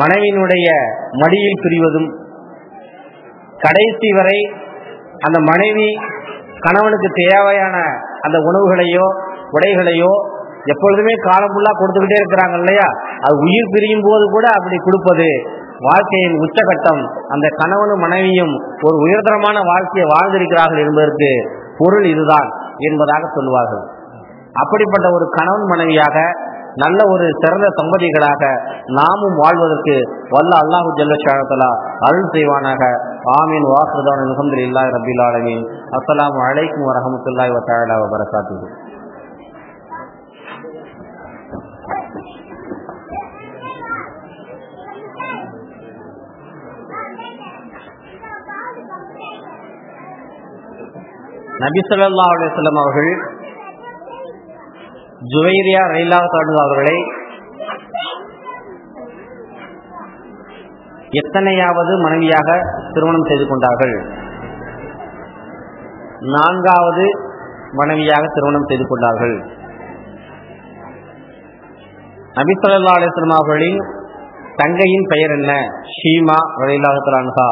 மனைவியினுடைய மடியில் பிரிவதும், கடைசி வரை அந்த மனைவி கணவனுக்கு தேவையான அந்த உணவுகளையோ உடைகளையோ எப்பொழுதுமே காலம் ஃபுல்லா கொடுத்துக்கிட்டே இருக்கிறாங்க இல்லையா, அது உயிர் பிரியும் போது கூட அப்படி கொடுப்பது வாழ்க்கையின் உச்சகட்டம். அந்த கணவனும் மனைவியும் ஒரு உயர்தரமான வாழ்க்கையை வாழ்ந்திருக்கிறார்கள் என்பதற்கு பொருள் இதுதான் என்பதாக சொல்லுவார்கள். அப்படிப்பட்ட ஒரு கணவன் மனைவியாக நல்ல ஒரு சிறந்த தம்பதிகளாக நாமும் வாழ்வதற்கு வல்ல அல்லாஹு ஜல்ல ஷானஹு அருள் செய்வானாக. ஆமீன். வாஹிருதான அல்ஹம்துலில்லாஹி ரப்பில் ஆலமீன். அஸ்ஸலாமு அலைக்கும் வரஹ்மத்துல்லாஹி வ தஆலா வ பரகாத்துஹு. நபி ஸல்லல்லாஹு அலைஹி வஸல்லம் அவர்கள் ஜுவைரியா ரலியல்லாஹு அன்ஹா அவர்களை எத்தனையாவது மனைவியாக திருமணம் செய்து கொண்டார்கள்? 4வது மனைவியாக திருமணம் செய்து கொண்டார்கள். நபி ஸல்லல்லாஹு அலைஹி வஸல்லம் அவர்களின் தங்கையின் பெயர் என்ன? ஷீமா ரலியல்லாஹு அன்ஹா.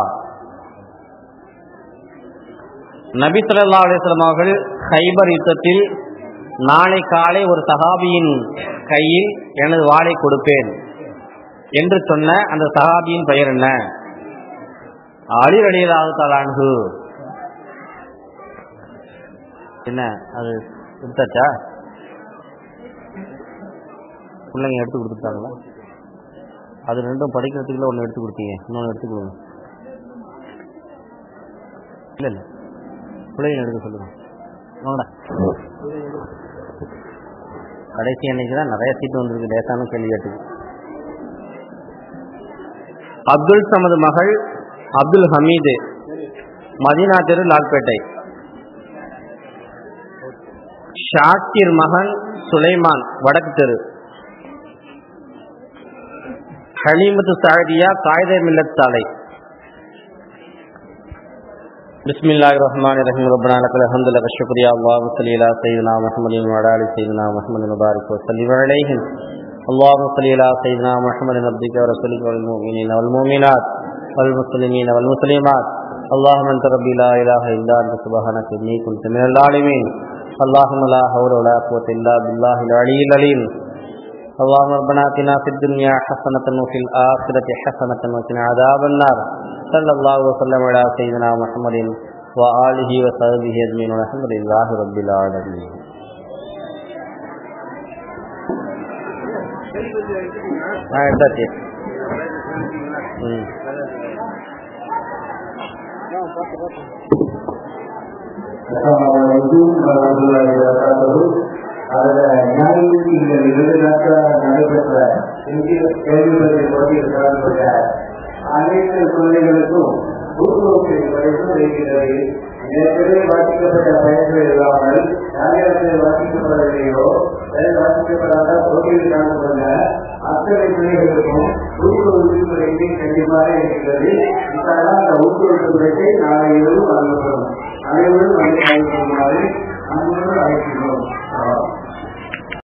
நபி ஸல்லல்லாஹு அலைஹி வஸல்லம் அவர்கள் கைபர் யுத்தத்தில் நாளை காலை ஒரு சஹாபியின் கையில் எனது வாளை கொடுப்பேன் என்று சொன்ன அந்த சஹாபியின் பெயர் என்ன? அலி ரலியல்லாஹு அன்ஹு. என்ன அது எடுத்தாச்சா? பிள்ளைங்க எடுத்து கொடுத்துட்டாங்களா? அது 2 படிக்கிறதுக்குள்ள ஒன்று எடுத்து கொடுத்தீங்க, இன்னொன்று எடுத்து கொடுங்க. இல்லை பிள்ளைங்க எடுக்க சொல்லுங்க. கடைசி அன்னைக்கு தான் நிறைய சீட்டு வந்திருக்கு. லேசான கேள்வி கேட்டுக்கு. அப்துல் சமது மகள் அப்துல் ஹமீது, மதீனா தெரு, லால்பேட்டை. ஷாக்கிர் மகன் சுலைமான், வடக்கு தெரு. ஹலீமத்து சாதியா, காயிதே மில்லத் சாலை. பிஸ்மில்லாஹிர்ரஹ்மானிர்ரஹீம். ரப்பனா லக்கல் ஹம்து லக ஷுக்ரியா. அல்லாஹும்ம ஸல்லி அலா ஸய்யிதினா முஹம்மதின் வ அலா ஆலி ஸய்யிதினா முஹம்மதின் வ பாரிக் வ ஸல்லிம் அலைஹி. அல்லாஹும்ம ஸல்லி அலா ஸய்யிதினா முஹம்மதின் அப்திக வ ரசூலிக வல் முஃமினீன வல் முஃமினாத் வல் முஸ்லிமீன வல் முஸ்லிமாத் اللهم انت ربي لا اله الا انت سبحانك اني كنت من الظالمين اللهم لا حول ولا قوة الا بالله العلي العليم اللهم ربنا آتنا في الدنيا حسنة وفي الآخرة حسنة وقنا عذاب النار صلى الله وسلم على سيدنا محمد وآله وصحبه أجمعين والحمد لله رب العالمين. எடுத்தாச்சு.
அனைத்து குழந்தைகளுக்கும் ஊக்குவிப்பு இருக்கிறது. ஏற்கனவே வாசிக்கப்பட்ட பயன்கள் இல்லாமல் யாரிடத்தில் வாசிக்கப்படவில்லையோ வாசிக்கப்படாத போட்டியில் கலந்து கொண்ட அத்தனை பிள்ளைகளுக்கும் ஊக்குவிப்பு முறைக்கு கண்டிப்பாக இருக்கிறது. இதனால் அந்த ஊக்குவிப்பு முறைக்கு நாளை இரவு வழங்கப்படும். அனைவரும் வந்து அழைக்குமாறு அன்புடன் அழைக்கிறோம்.